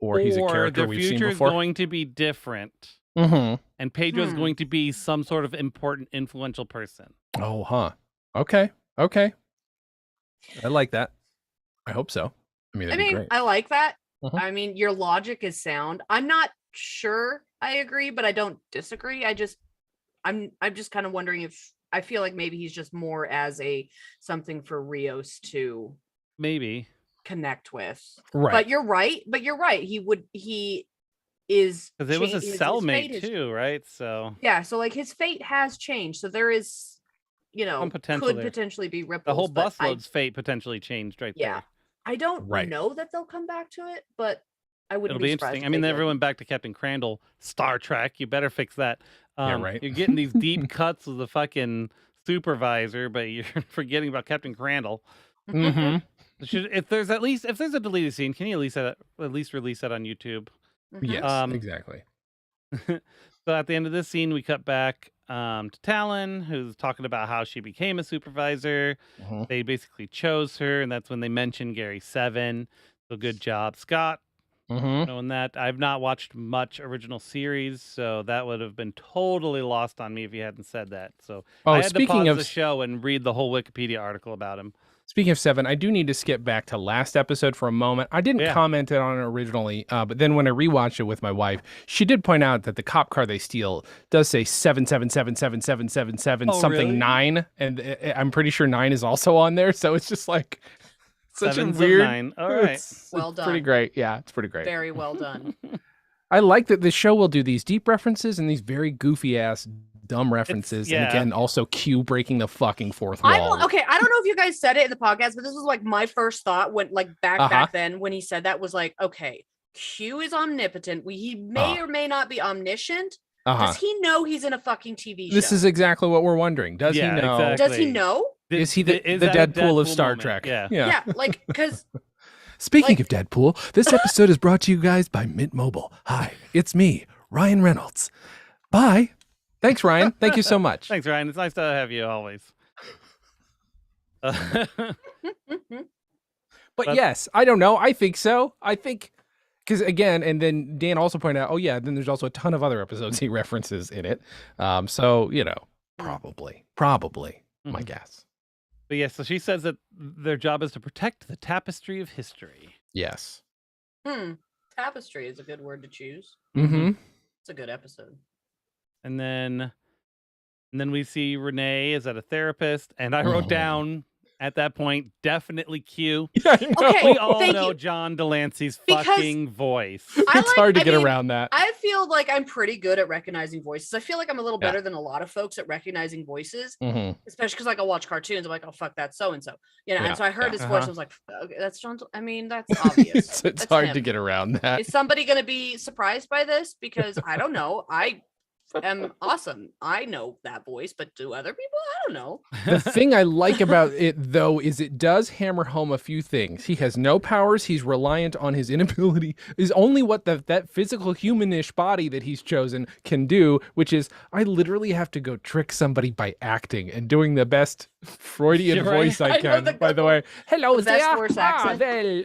or he's a character we've seen before. The future is going to be different. And Pedro is going to be some sort of important, influential person. Oh, huh. Okay. I like that. I hope so. I mean, that'd be great. I like that. I mean, your logic is sound. I'm not sure I agree, but I don't disagree. I'm just kind of wondering if I feel like maybe he's just more as something for Rios to maybe connect with. Right. But you're right. He is because it was a cellmate too, right? So so his fate has changed. So there is, could potentially be ripples. The whole busload's fate potentially changed right there. I don't know that they'll come back to it, but I wouldn't It'll be interesting. I mean, they went back to Captain Crandall, Star Trek. You better fix that. You're getting these deep cuts with the fucking supervisor, but you're forgetting about Captain Crandall. If there's a deleted scene, can you at least release that on YouTube? Yes, exactly. So at the end of this scene, we cut back to Talon, who's talking about how she became a supervisor. They basically chose her, and that's when they mentioned Gary 7. So good job, Scott. Knowing that. I've not watched much original series, so that would have been totally lost on me if you hadn't said that. So I had to pause the show and read the whole Wikipedia article about him. Speaking of 7, I do need to skip back to last episode for a moment. I didn't comment on it originally, but then when I rewatched it with my wife, she did point out that the cop car they steal does say 7777777 something really? 9, and I'm pretty sure 9 is also on there. So it's just like such a weird. 9. All right, it's done. Pretty great. Yeah, it's pretty great. Very well done. I like that the show will do these deep references and these very goofy ass dumb references, and again, also Q breaking the fucking fourth wall. Okay, I don't know if you guys said it in the podcast, but this was like my first thought when, like, back then when he said that was like, okay, Q is omnipotent. He may or may not be omniscient. Does he know he's in a fucking TV show? This is exactly what we're wondering. Does he know? Exactly. Does he know? Is he the Deadpool of Star Trek? Yeah, like, because... Speaking of Deadpool, this episode is brought to you guys by Mint Mobile. Hi, it's me, Ryan Reynolds. Bye. Thanks, Ryan. Thank you so much. Thanks, Ryan. It's nice to have you always. But yes, I don't know. I think so. I think, because again, and then Dan also pointed out, then there's also a ton of other episodes he references in it. So, probably, my guess. But yeah, so she says that their job is to protect the tapestry of history. Yes. Tapestry is a good word to choose. Mm-hmm. It's a good episode. And then we see Renee is at a therapist, and I wrote down at that point, definitely Q. Yeah, I know. Okay, we all know John Delancey's fucking voice. It's hard to get around that. I feel like I'm pretty good at recognizing voices. I feel like I'm a little better than a lot of folks at recognizing voices, especially because like I'll watch cartoons. I'm like, oh fuck, that's so and so, and so I heard his voice. I was like, okay, that's John. I mean, that's obvious. It's hard to get around that. Is somebody going to be surprised by this? Because I don't know. I am awesome. I know that voice, but do other people? I don't know. The thing I like about it, though, is it does hammer home a few things. He has no powers. He's reliant on his inability, is only what that physical humanish body that he's chosen can do, which is, I literally have to go trick somebody by acting and doing the best Freudian voice I can, by the way. Hello there.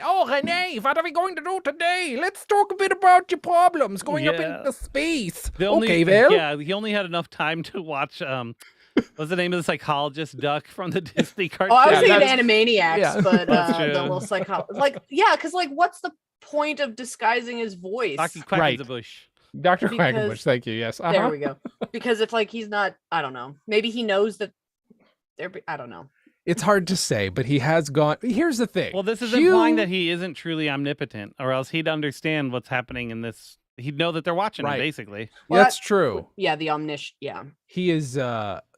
Oh, Renee, what are we going to do today? Let's talk a bit about your problems going up into space. Yeah, he only had enough time to watch, what's the name of the psychologist duck from the Disney cartoon? Oh, I was thinking Animaniacs, but the little psychologist. Because what's the point of disguising his voice? Dr. Quackenbush. Dr. Quackenbush, thank you, yes. There we go. Because if he's not, I don't know. Maybe he knows that I don't know. It's hard to say, but he has gone. Here's the thing. Well, this is implying that he isn't truly omnipotent, or else he'd understand what's happening in this. He'd know that they're watching him, basically. Well, that's true. Yeah, the omniscient. Yeah, he is.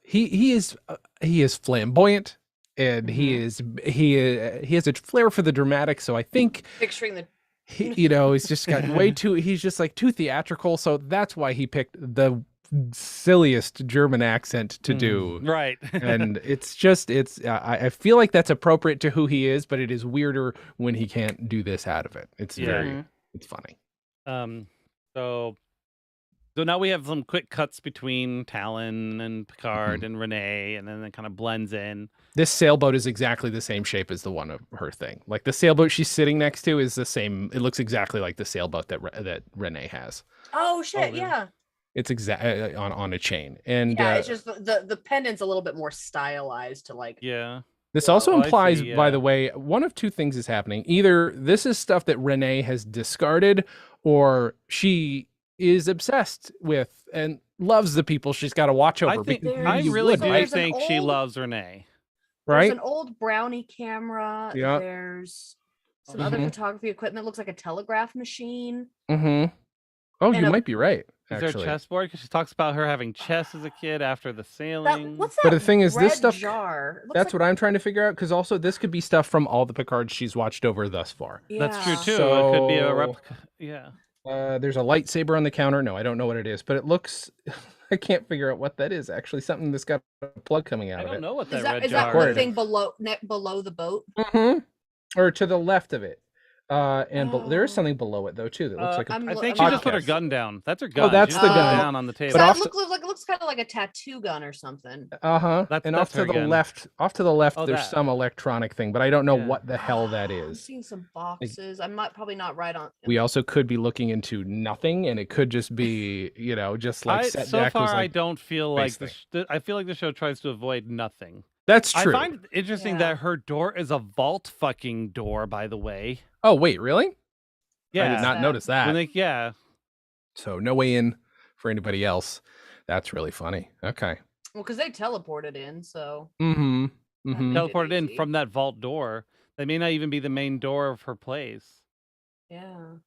He is flamboyant, and he has a flair for the dramatic. So I think picturing the. He's just got way too. He's just like too theatrical. So that's why he picked the silliest German accent to do. Right. And I feel like that's appropriate to who he is, but it is weirder when he can't do this out of it. It's it's funny. So now we have some quick cuts between Talon and Picard and Renee, and then it kind of blends in. This sailboat is exactly the same shape as the one of her thing. Like the sailboat she's sitting next to is the same. It looks exactly like the sailboat that Renee has. Oh shit! Yeah. It's exactly on a chain, and it's just the pendant's a little bit more stylized to like. Yeah. This also implies, by the way, one of two things is happening. Either this is stuff that Renee has discarded, or she is obsessed with and loves the people she's got to watch over. I really do think she loves Renee. Right? There's an old Brownie camera. Yeah. There's some other photography equipment. Looks like a telegraph machine. Mm-hmm. Oh, you might be right. Is there a chessboard? Because she talks about her having chess as a kid after the sailing. What's that? But the thing is, this stuff. Jar? That's what I'm trying to figure out. Because also, this could be stuff from all the Picards she's watched over thus far. Yeah. That's true too. So, it could be a replica. Yeah. There's a lightsaber on the counter. No, I don't know what it is, but it looks. I can't figure out what that is. Actually, something that's got a plug coming out of it. I don't know what that red is. Jar That the thing below the boat? Mm-hmm. Or to the left of it. There is something below it though too that looks like I think she just put her gun down. That's her gun. Oh, that's the gun down on the table. But it looks kind of like a tattoo gun or something. And off to the left, there's some electronic thing, but I don't know what the hell that is. I'm seeing some boxes. I'm probably not right on. We also could be looking into nothing, and it could just be just like set so deck far. was like I don't feel like I feel like the show tries to avoid nothing. That's true. I find it interesting that her door is a vault fucking door, by the way. Oh wait, really? Yeah, I did not notice that. Yeah. So no way in for anybody else. That's really funny. Okay. Well, because they teleported in, so. Teleported in from that vault door. That may not even be the main door of her place. Yeah.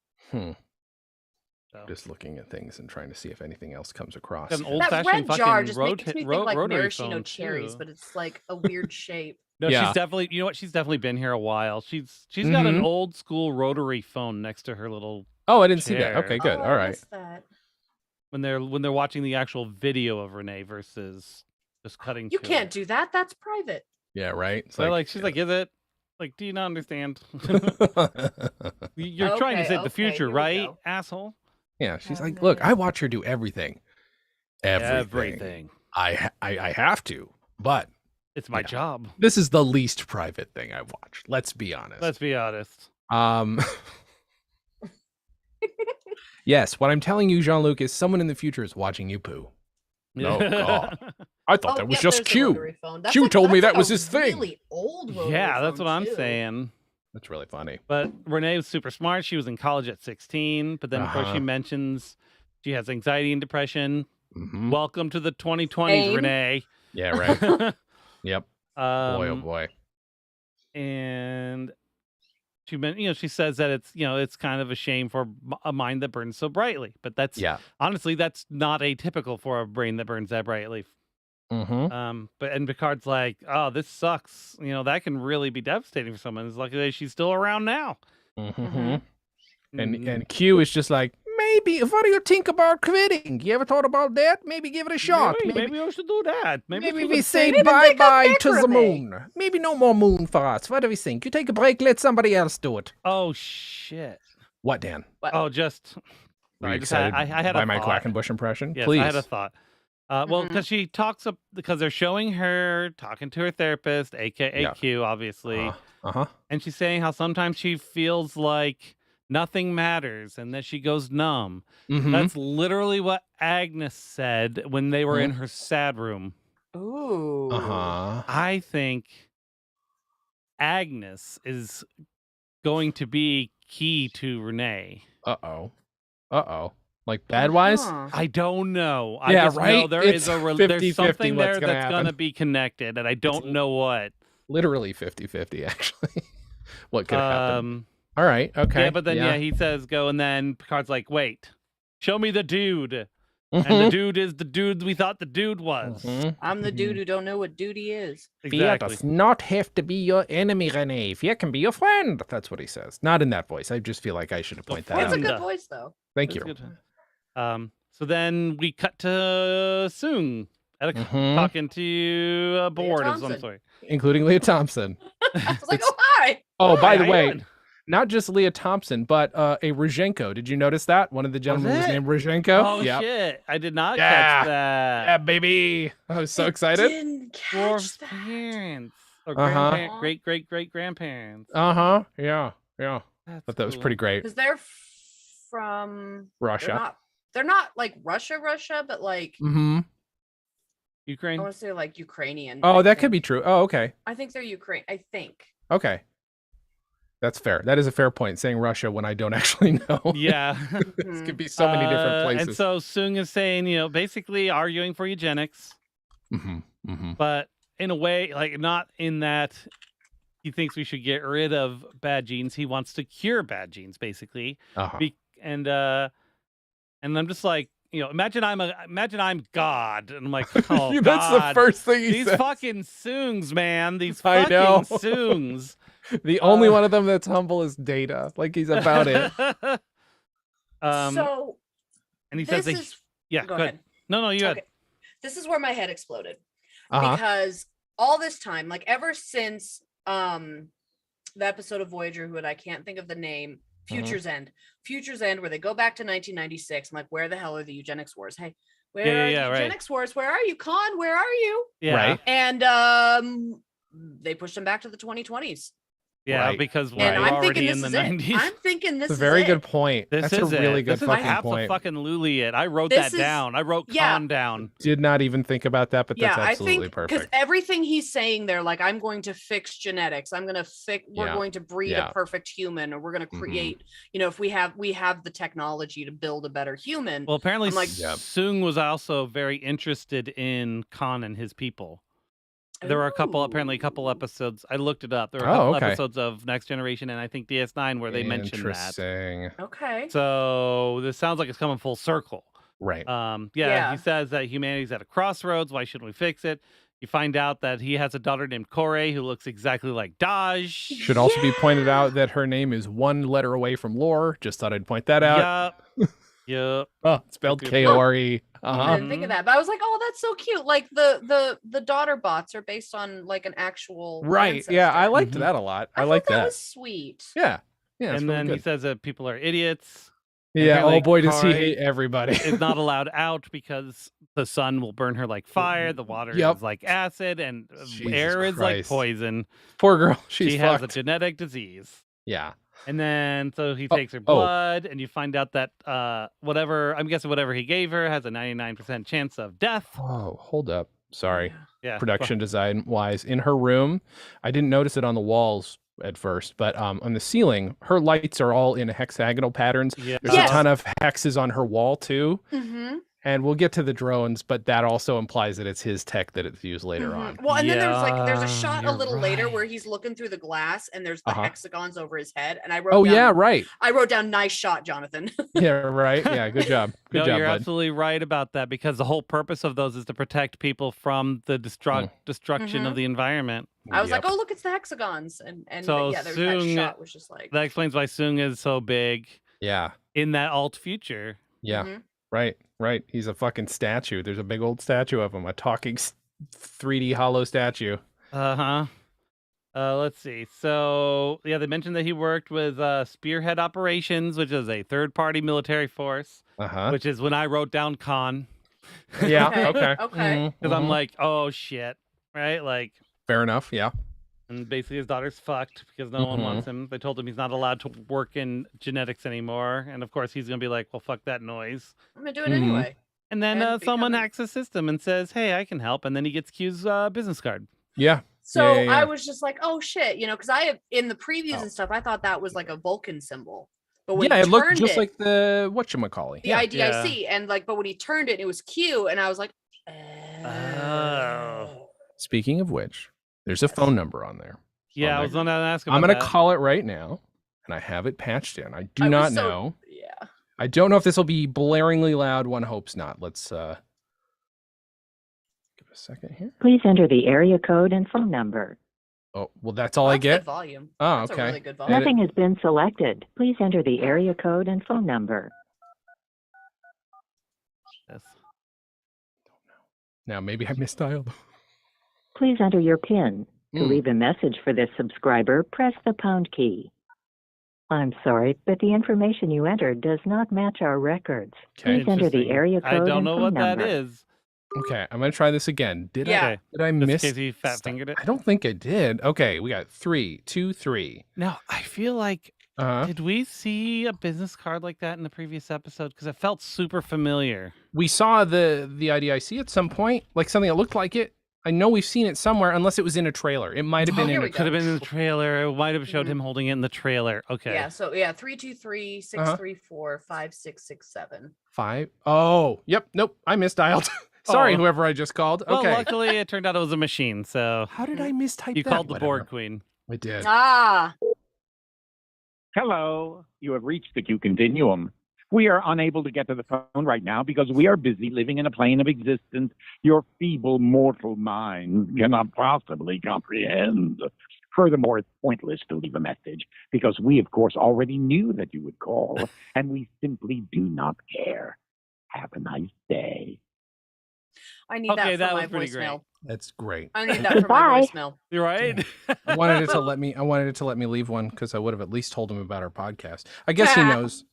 So. Just looking at things and trying to see if anything else comes across. An That old-fashioned red jar fucking just makes me think like rotary maraschino phone cherries, too. but it's like a weird shape. No, Yeah. she's definitely. You know what? She's definitely been here a while. She's got an old school rotary phone next to her little. Oh, I didn't see that. chair. Okay, good. Oh, All I right. missed that. When they're watching the actual video of Renee versus just cutting. You to can't it. do that. That's private. Yeah, right. It's So she's like, is it? Like, do you not understand? You're trying to save the future, here we right, go. asshole? yeah, she's like, look, I watch her do everything. Everything. I have to, but It's my job. this is the least private thing I watch. Let's be honest. Let's be honest. Yes, what I'm telling you, Jean-Luc, is someone in the future is watching you poo. No, God. I thought that was just Q. Q told me that was his thing. Really old Yeah, that's phone, what I'm too. saying. That's really funny. But Renee was super smart. She was in college at 16. But then, of course, she mentions she has anxiety and depression. Mm-hmm. Welcome to the 2020s, Same. Renee. Yeah, right. Yep. Boy, oh boy. And she meant, she says that it's kind of a shame for a mind that burns so brightly. But that's honestly, that's not atypical for a brain that burns that brightly. Mm-hmm. And Picard's like, oh, this sucks. That can really be devastating for someone. It's lucky that she's still around now. Mm-hmm. And Q is just like, maybe, what do you think about quitting? You ever thought about that? Maybe give it a shot. Maybe I should do that. Maybe we say bye-bye to the moon. Maybe no more moon for us. What do we think? You take a break, let somebody else do it. Oh, shit. What, Dan? What? Oh, just... Are you excited I had by a my thought. Quackenbush impression? Yes, Please. I had a thought. Well, because she talks because they're showing her talking to her therapist, aka Q, obviously, and she's saying how sometimes she feels like nothing matters and that she goes numb. That's literally what Agnes said when they were in her sad room. Ooh. I think Agnes is going to be key to Renee. Like bad-wise? I don't know. I Yeah, just right? know there's something there what's that's going to be connected, and I don't know what. Literally 50-50, actually. What could happen? All right, okay. Yeah, but then, he says go, and then Picard's like, wait, show me the dude. And the dude is the dude we thought the dude was. I'm the dude who don't know what duty is. Fear does not have to be your enemy, Renee. Fear can be your friend. That's what he says. Not in that voice. I just feel like I should have pointed that out. That's a good voice, though. Thank you. So then we cut to Soong talking to a board of some sort. Including Leah Thompson. I was like, oh, hi. Oh, by the way, not just Leah Thompson, but a Rozhenko. Did you notice that? One of the gentlemen was named Rozhenko. Oh, shit. I did not catch that. Yeah, baby. I was so excited. Didn't catch Dwarf's that. parents. Or great-great-great-grandparents. Yeah. But that was cool. pretty great. Because they're from Russia. They're not like Russia, but like Ukraine. I want to say like Ukrainian. Oh, that could be true. Oh, okay. I think they're Ukraine. I think. Okay. That's fair. That is a fair point, saying Russia when I don't actually know. Yeah. This could be so many different places. And so Soong is saying, basically arguing for eugenics. But in a way, like not in that he thinks we should get rid of bad genes. He wants to cure bad genes, basically. And I'm just like, imagine I'm God, and I'm like, oh, that's God. the first thing he These says. fucking Soongs, man. These I fucking know. Soongs. The only one of them that's humble is Data. Like he's about it. So, and he says, go ahead. No, you had. This is where my head exploded because all this time, like ever since the episode of Voyager, who I can't think of the name. Future's End, where they go back to 1996. I'm like, where the hell are the eugenics wars? Hey, where are the eugenics wars? Where are you, Khan? Where are you? Yeah. Right. And they pushed them back to the 2020s. Yeah, because we're I'm already thinking in the 90s. I'm thinking this is a very it. good point. That's a really good fucking I have point. to fucking luli it. I wrote that down. I wrote Khan down. Did not even think about that, but that's absolutely perfect. Because everything he's saying there, like, I'm going to fix genetics. I'm going to we're going to breed a perfect human, or we're going to create, if we have the technology to build a better human. Well, apparently Soong was also very interested in Khan and his people. There were apparently a couple episodes. I looked it up. There were a couple episodes of Next Generation and I think DS9 where they mentioned that. Interesting. Okay. So this sounds like it's coming full circle. Right. He says that humanity's at a crossroads. Why shouldn't we fix it? You find out that he has a daughter named Corey who looks exactly like Daj. Should also be pointed out that her name is one letter away from Lore. Just thought I'd point that out. Yep. Oh, spelled K-O-R-E. I didn't think of that, but I was like, "Oh, that's so cute!" Like the daughter bots are based on like an actual ancestor. Yeah, I liked that a lot. I like that. That was sweet. Yeah. And then he says that people are idiots. Yeah. Oh boy, does he hate everybody. Is not allowed out because the sun will burn her like fire. The water is like acid, and air is like poison. Poor girl. She has a genetic disease. Yeah. And then so he takes her blood, and you find out that whatever he gave her has a 99% chance of death. Oh, hold up. Sorry. Yeah. Production design wise, in her room, I didn't notice it on the walls at first, but on the ceiling, her lights are all in hexagonal patterns. Yeah. There's a ton of hexes on her wall too. Mm-hmm. And we'll get to the drones, but that also implies that it's his tech that it's used later on. Well, and then there's a shot a little later where he's looking through the glass and there's the hexagons over his head. And I wrote I wrote down nice shot, Jonathan. Yeah, right. Yeah, good job. Good job, you're bud. absolutely right about that because the whole purpose of those is to protect people from the destruction of the environment. I was like, oh, look, it's the hexagons. And so there's that shot was just like... That explains why Sung is so big. Yeah. In that alt future. Yeah. Right. He's a fucking statue. There's a big old statue of him, a talking 3D hollow statue. Let's see. So, they mentioned that he worked with Spearhead Operations, which is a third-party military force, which is when I wrote down Khan. Yeah, okay. Because I'm like, oh, shit, right? Like, fair enough, yeah. And basically his daughter's fucked because no one wants him. They told him he's not allowed to work in genetics anymore. And of course he's going to be like, well, fuck that noise. I'm going to do it anyway. And then someone hacks the system and says, hey, I can help. And then he gets Q's business card. Yeah. So I was just like, oh shit, because I have in the previews and stuff, I thought that was like a Vulcan symbol. But when it looked just like the whatchamacallit. The IDIC. And but when he turned it was Q. And I was like, oh. Speaking of which, there's a phone number on there. Yeah, I was going to ask about I'm going to call it right now, and I have it patched in. I do not know. Yeah. I don't know if this will be blaringly loud. One hopes not. Let's give it a second here. Please enter the area code and phone number. Oh, well, that's all I get? Good volume. Oh, that's okay. A really good volume. Nothing has been selected. Please enter the area code and phone number. Yes. Now, maybe I misdialed. Please enter your PIN. To leave a message for this subscriber, press the pound key. I'm sorry, but the information you entered does not match our records. Please enter the area code and phone number. I don't know what that is. Okay, I'm going to try this again. Did I miss? Just in case he fat-fingered it? I don't think I did. Okay, we got 3, 2, 3. Now, I feel like, did we see a business card like that in the previous episode? Because it felt super familiar. We saw the IDIC at some point, like something that looked like it. I know we've seen it somewhere, unless it was in a trailer. It might have been in. It could have been in the trailer. It might have showed him holding it in the trailer. Okay. Yeah. So 323-634-5667. 5. Oh, yep. Nope. I misdialed. Sorry, whoever I just called. Okay. Well, luckily it turned out it was a machine. So how did I mistype you that? called the Borg Queen. I did. Hello. You have reached the Q Continuum. We are unable to get to the phone right now because we are busy living in a plane of existence your feeble mortal mind cannot possibly comprehend. Furthermore, it's pointless to leave a message because we, of course, already knew that you would call, and we simply do not care. Have a nice day. I need that for my voicemail. Great. That's great. I need that for my voicemail. You're right. I wanted it to let me leave one because I would have at least told him about our podcast. I guess he knows.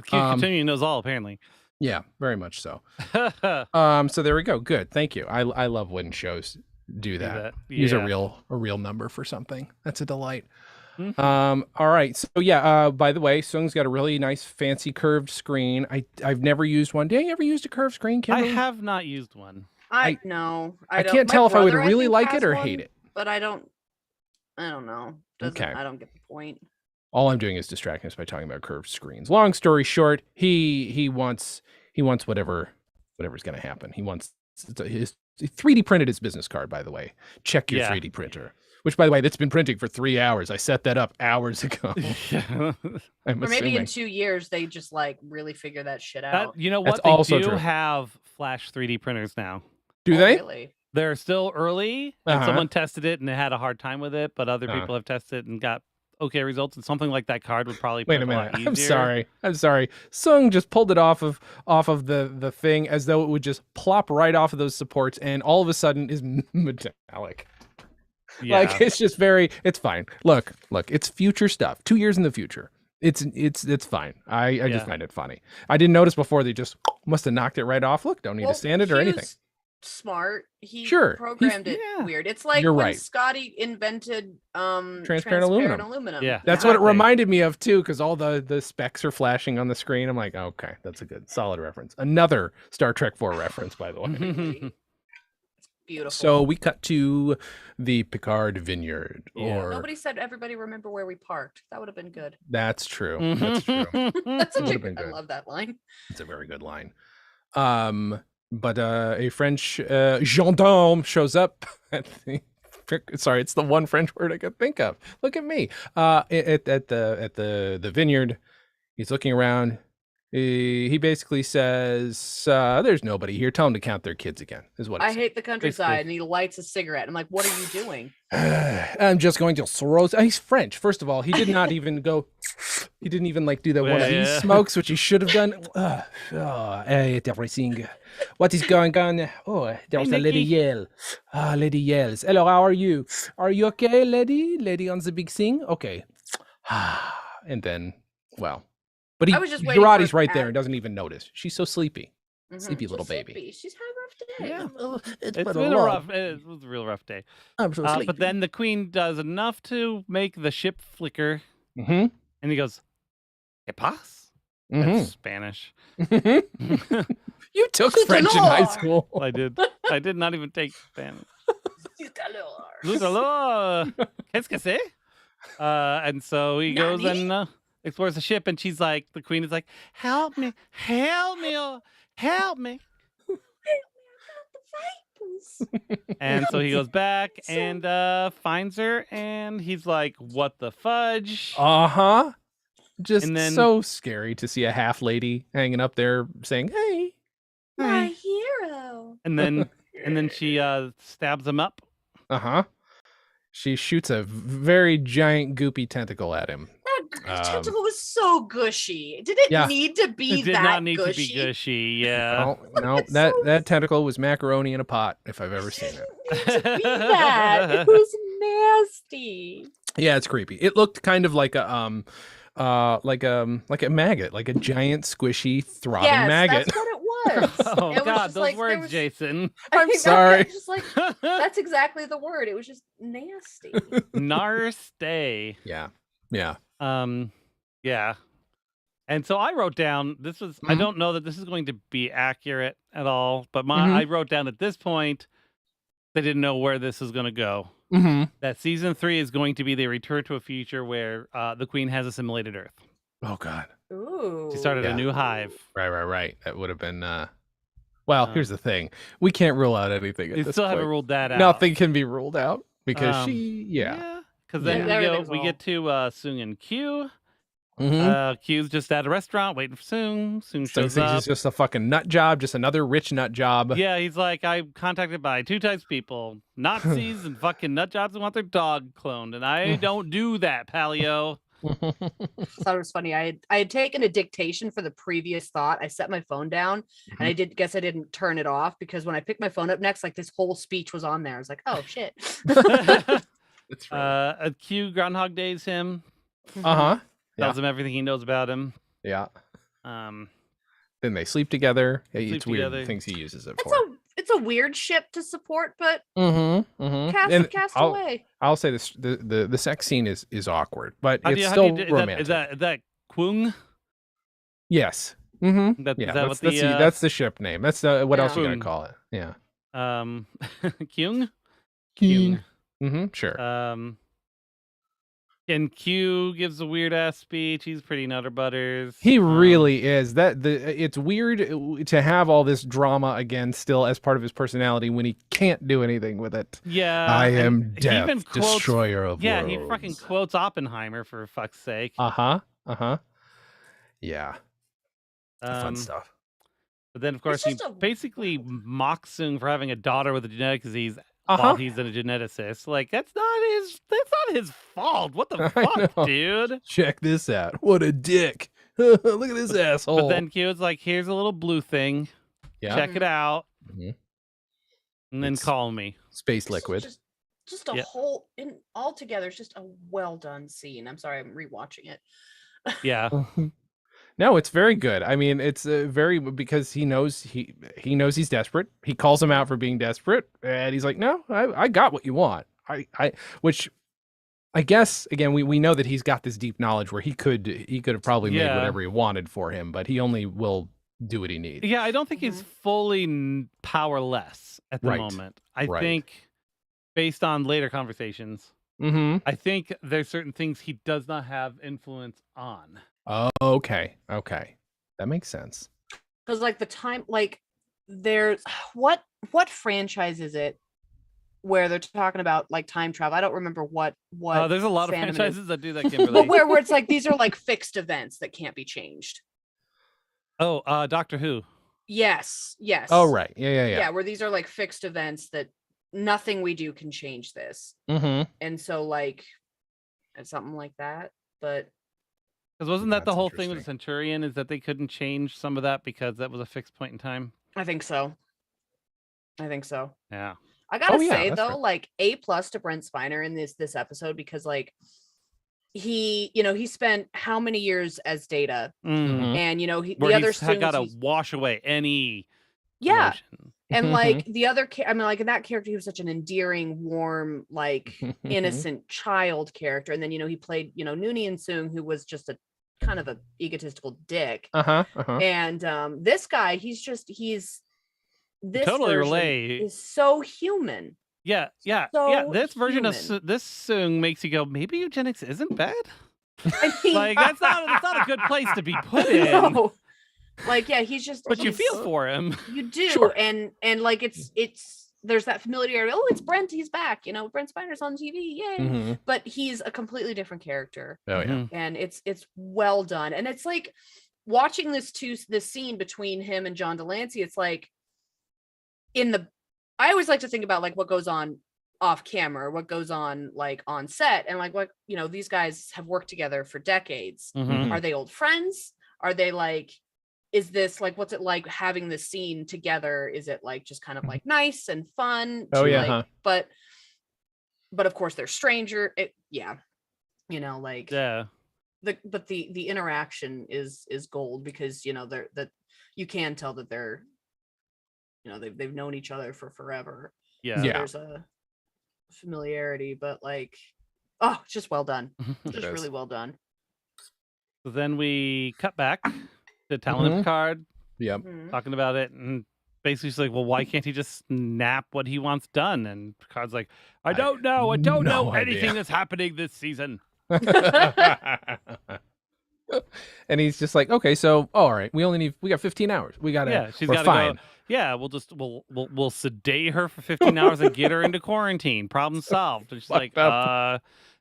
Continue knows all, apparently. Yeah, very much so. So there we go. Good. Thank you. I love when shows do that. Use a real number for something. That's a delight. All right. So by the way, Sung's got a really nice fancy curved screen. I've never used one. Did you ever used a curved screen, Kimberley? I have not used one. I can't tell if I would really like it or hate it. But I don't know. I don't get the point. All I'm doing is distracting us by talking about curved screens. Long story short, he wants whatever's going to happen. He wants his 3D printed his business card, by the way. Check your 3D printer. Which, by the way, that's been printing for 3 hours. I set that up hours ago. Or maybe in 2 years they just like really figure that shit out. You know what? That's they do have Flash 3D printers now. Do they? Really? They're still early, and someone tested it and they had a hard time with it, but other people have tested it and got okay results. And something like that card would probably wait a minute. I'm sorry. Sung just pulled it off of the thing as though it would just plop right off of those supports, and all of a sudden is metallic. Yeah. Like it's just it's fine. Look, it's future stuff. 2 years in the future. It's fine. I just find it funny. I didn't notice before. They just must have knocked it right off. Look, don't need to sand it or anything. Smart. He programmed it weird. It's like when Scotty invented transparent aluminum. Yeah, that's what it reminded me of too, because all the specs are flashing on the screen. I'm like, okay, that's a good solid reference. Another Star Trek 4 reference, by the way. Beautiful. So we cut to the Picard vineyard. Nobody said everybody remember where we parked. That would have been good. That's true. That's true. That's I love that line. It's a very good line. But a French gendarme shows up at the sorry, it's the one French word I could think of. Look at me. At the vineyard. He's looking around. He basically says, there's nobody here. Tell them to count their kids again, is what I hate the countryside. And he lights a cigarette. I'm like, what are you doing? I'm just going to throw. He's French. First of all, he did not even go. He didn't even like do that one of these smokes, which he should have done. I hate everything. What is going on? Oh, there's a lady yell. Lady yells. Hello, how are you? Are you okay, lady? Lady on the big thing? Okay. And then, well. But Girardi's right there and doesn't even notice. She's so sleepy. Sleepy little baby. She's had a rough day. Yeah. It's been a rough it was a real rough day. I'm so sleepy. But then the queen does enough to make the ship flicker. And he goes, "¿Qué pasa?" That's Spanish. You took French in high school. I did. I did not even take Spanish. Luz alors. Qu'est-ce que c'est? And so he goes and explores the ship, and she's like, the queen is like, help me, help me, help me. And so he goes back and finds her, and he's like, what the fudge? Just so scary to see a half lady hanging up there saying, hey, my hero. And then she stabs him up. She shoots a very giant goopy tentacle at him. That tentacle was so gushy. Did it need to be that gushy? It did not need to be gushy, yeah. No, that tentacle was macaroni in a pot, if I've ever seen it. It didn't need to be that. It was nasty. Yeah, it's creepy. It looked kind of like a maggot, like a giant squishy throbbing maggot. That's what it was. Oh it God, those words, Jason. I'm sorry. Just like, that's exactly the word. It was just nasty. Narstay. Yeah. Yeah. And so I wrote down, this was, I don't know that this is going to be accurate at all, but I wrote down at this point, they didn't know where this is going to go. That season 3 is going to be the return to a future where the queen has assimilated Earth. Oh God. Ooh. She started a new hive. Right. That would have been, well, here's the thing. We can't rule out anything at this still point. Haven't ruled that out. Nothing can be ruled out because because then we get to Sung and Q. Q's just at a restaurant waiting for Sung. Sung shows up. He's just a fucking nut job, just another rich nut job. Yeah, he's like, I'm contacted by 2 types of people, Nazis and fucking nut jobs who want their dog cloned, and I don't do that, Palio. I thought it was funny. I had taken a dictation for the previous thought. I set my phone down, and I didn't turn it off because when I picked my phone up next, like this whole speech was on there. I was like, oh shit. That's right. Q Groundhog Days him. Tells him everything he knows about him. Yeah. Then they sleep together. It's weird together. Things he uses it for. It's a weird ship to support, but cast away. I'll say this: the sex scene is awkward, but it's still romantic. Is that Kwung? Yes. That's the ship name. That's what else you gotta call it? Yeah. Kyung. Sure. And Q gives a weird ass speech. He's pretty nutter butters. He really is. It's weird to have all this drama again still as part of his personality when he can't do anything with it. Yeah. I am he death, even quotes, destroyer of worlds. he fucking quotes Oppenheimer for fuck's sake. Yeah. Fun stuff. But then, of course, he basically mocks Sung for having a daughter with a genetic disease while he's a geneticist. Like, that's not his fault. What the fuck, dude? Check this out. What a dick. Look at this asshole. But then Q's like, here's a little blue thing. Yeah. Check it out. And then call me. Space liquid. Just a whole, altogether, it's just a well done scene. I'm sorry, I'm rewatching it. Yeah. No, it's very good. I mean, it's because he knows he's desperate. He calls him out for being desperate, and he's like, "No, I got what you want." Which I guess again we know that he's got this deep knowledge where he could have probably made whatever he wanted for him, but he only will do what he needs. Yeah, I don't think he's fully powerless at the moment. I think based on later conversations, I think there's certain things he does not have influence on. Oh, okay. That makes sense. Because like the time, like there's what franchise is it where they're talking about like time travel? I don't remember what. There's a lot of franchises that do that, Kimberley. But where it's like these are like fixed events that can't be changed. Oh, Doctor Who. Yes. Oh, right. Yeah. Yeah, where these are like fixed events that nothing we do can change this. And so like, it's something like that, but. Because wasn't that the whole thing with the Centurion, is that they couldn't change some of that because that was a fixed point in time? I think so. Yeah. I gotta say though, like A+ to Brent Spiner in this episode, because like he spent how many years as Data, and the other students gotta wash away any emotion. And like the other, I mean, like in that character, he was such an endearing, warm, like innocent child character. And then, he played, Noonien Soong, who was just a kind of a egotistical dick. And this guy, he's totally relate. Is so human. Yeah. This version of this Soong makes you go, maybe eugenics isn't bad. I mean, like that's not a good place to be put in. No. Like, yeah, but you feel for him. You do, and like it's there's that familiarity. Oh, it's Brent, he's back. Brent Spiner's on TV, yay! But he's a completely different character. Oh yeah, and it's well done, and it's like watching this scene between him and John Delancey. It's like I always like to think about like what goes on off camera, what goes on like on set, and like what these guys have worked together for decades. Are they old friends? Are they like? Is this like, what's it like having this scene together? Is it like just kind of like nice and fun? But of course they're stranger. The interaction is gold, because that you can tell that they're they've known each other for forever. So there's a familiarity, but like, oh, it's just well done. Just really well done. So then we cut back to Talon and Picard, talking about it, and basically she's like, well, why can't he just snap what he wants done? And Picard's like, I don't know anything that's happening this season. And he's just like, okay, so all right, we got 15 hours. We gotta, she's gotta go. Yeah, we'll sedate her for 15 hours and get her into quarantine. Problem solved. And she's like,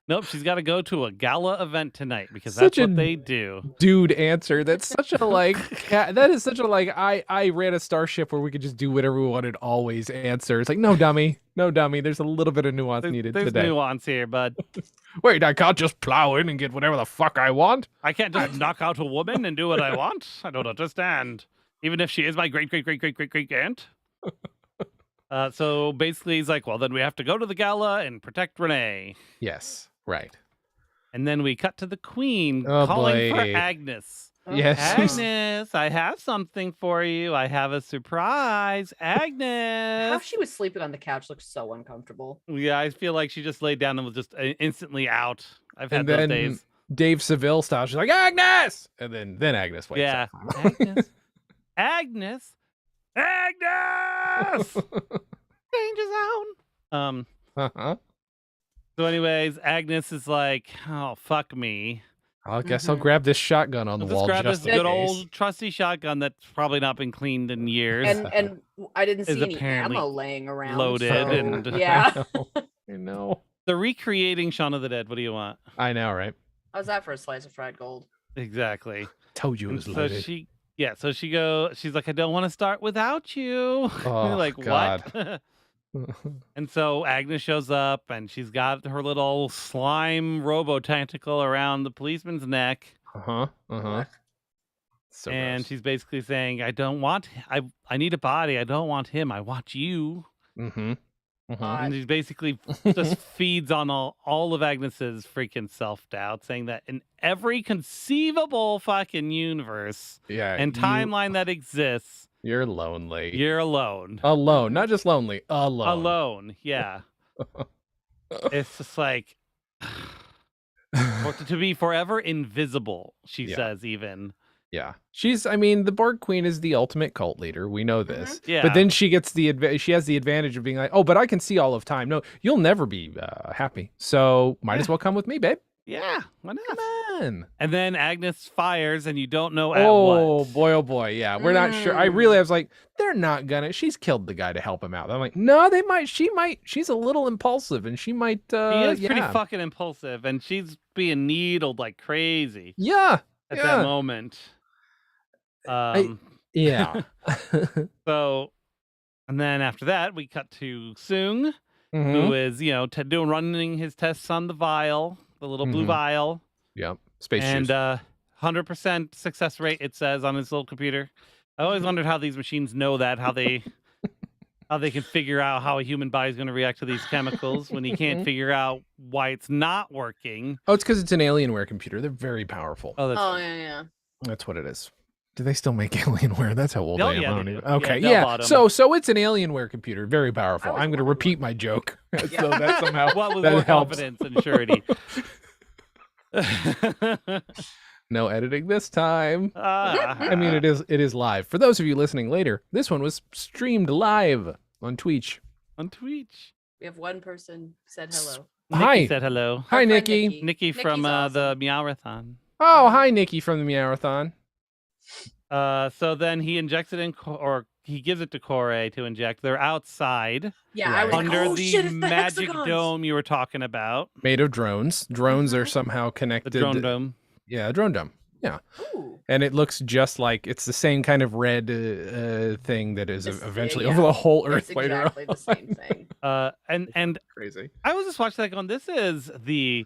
nope, she's got to go to a gala event tonight, because that's what they do. Dude answer. That's such a like, that is such a like, I ran a starship where we could just do whatever we wanted, always answer. It's like, no, dummy. There's a little bit of nuance needed today. There's nuance here, bud. Wait, I can't just plow in and get whatever the fuck I want? I can't just knock out a woman and do what I want? I don't understand. Even if she is my great aunt. So basically he's like, well, then we have to go to the gala and protect Renee. Yes. Right. And then we cut to the Queen calling for Agnes. Yes. Agnes, I have something for you. I have a surprise. Agnes. How she was sleeping on the couch looks so uncomfortable. Yeah, I feel like she just laid down and was just instantly out. I've had those days. Dave Seville style. She's like, Agnes! And then Agnes wakes up. Agnes. Danger zone. So anyways, Agnes is like, oh, fuck me. I guess I'll grab this shotgun on the wall. Grab this just in good case. old trusty shotgun that's probably not been cleaned in years. And I didn't see any apparently ammo laying around. loaded so, and- yeah. I know. They're recreating Shaun of the Dead. What do you want? I know, right? How's that for a slice of fried gold? Exactly. Told you it And was so loaded. she's like, I don't want to start without you. Oh, You're like, God. what? And so Agnes shows up and she's got her little slime robo tentacle around the policeman's neck. So and gross. she's basically saying, I need a body. I don't want him. I want you. And she basically just feeds on all of Agnes's freaking self-doubt, saying that in every conceivable fucking universe and timeline that exists, you're lonely. you're alone. Alone, not just lonely. Alone. Alone, yeah. It's just like to be forever invisible, she says even. Yeah. The Borg Queen is the ultimate cult leader. We know this. Yeah. But then she gets she has the advantage of being like, oh, but I can see all of time. No, you'll never be happy. So might as well come with me, babe. Yeah, why not? Come on. And then Agnes fires, and you don't know at Oh, what. boy, oh, boy. Yeah, we're not sure. I was like, they're not gonna. She's killed the guy to help him out. I'm like, no, they might. She might. She's a little impulsive, and she might. He is pretty fucking impulsive, and she's being needled like crazy. Yeah. At that moment. Yeah. So, and then after that, we cut to Sung, who is, running his tests on the vial, the little blue vial. Yep. Space and shoes. 100% success rate, it says on his little computer. I always wondered how these machines know that, how they can figure out how a human body is going to react to these chemicals when he can't figure out why it's not working. Oh, it's because it's an Alienware computer. They're very powerful. Oh, yeah. That's what it is. Do they still make Alienware? That's how old I am. Yeah, I don't they even... do. Okay, yeah. So it's an Alienware computer, very powerful. I'm going to repeat my joke, so that somehow what was that more helps. confidence and surety? No editing this time. It it is live. For those of you listening later, this one was streamed live on Twitch. On Twitch, we have one person said hello. Hi. Nikki said hello. Hi, Nikki. Nikki from awesome. the Meowrathon. Oh, hi, Nikki from the Meowrathon. So then he injects it or he gives it to Corey to inject. They're outside. Yeah, I was under like, oh, the shit, it's the magic hexagons. dome you were talking about. Made of drones. Drones are somehow connected. The drone dome. Yeah, drone dome. Yeah. Ooh. And it looks just like it's the same kind of red thing that is eventually over yeah. the whole Earth It's later exactly on. the same thing. And Crazy. I was just watching that going, this is the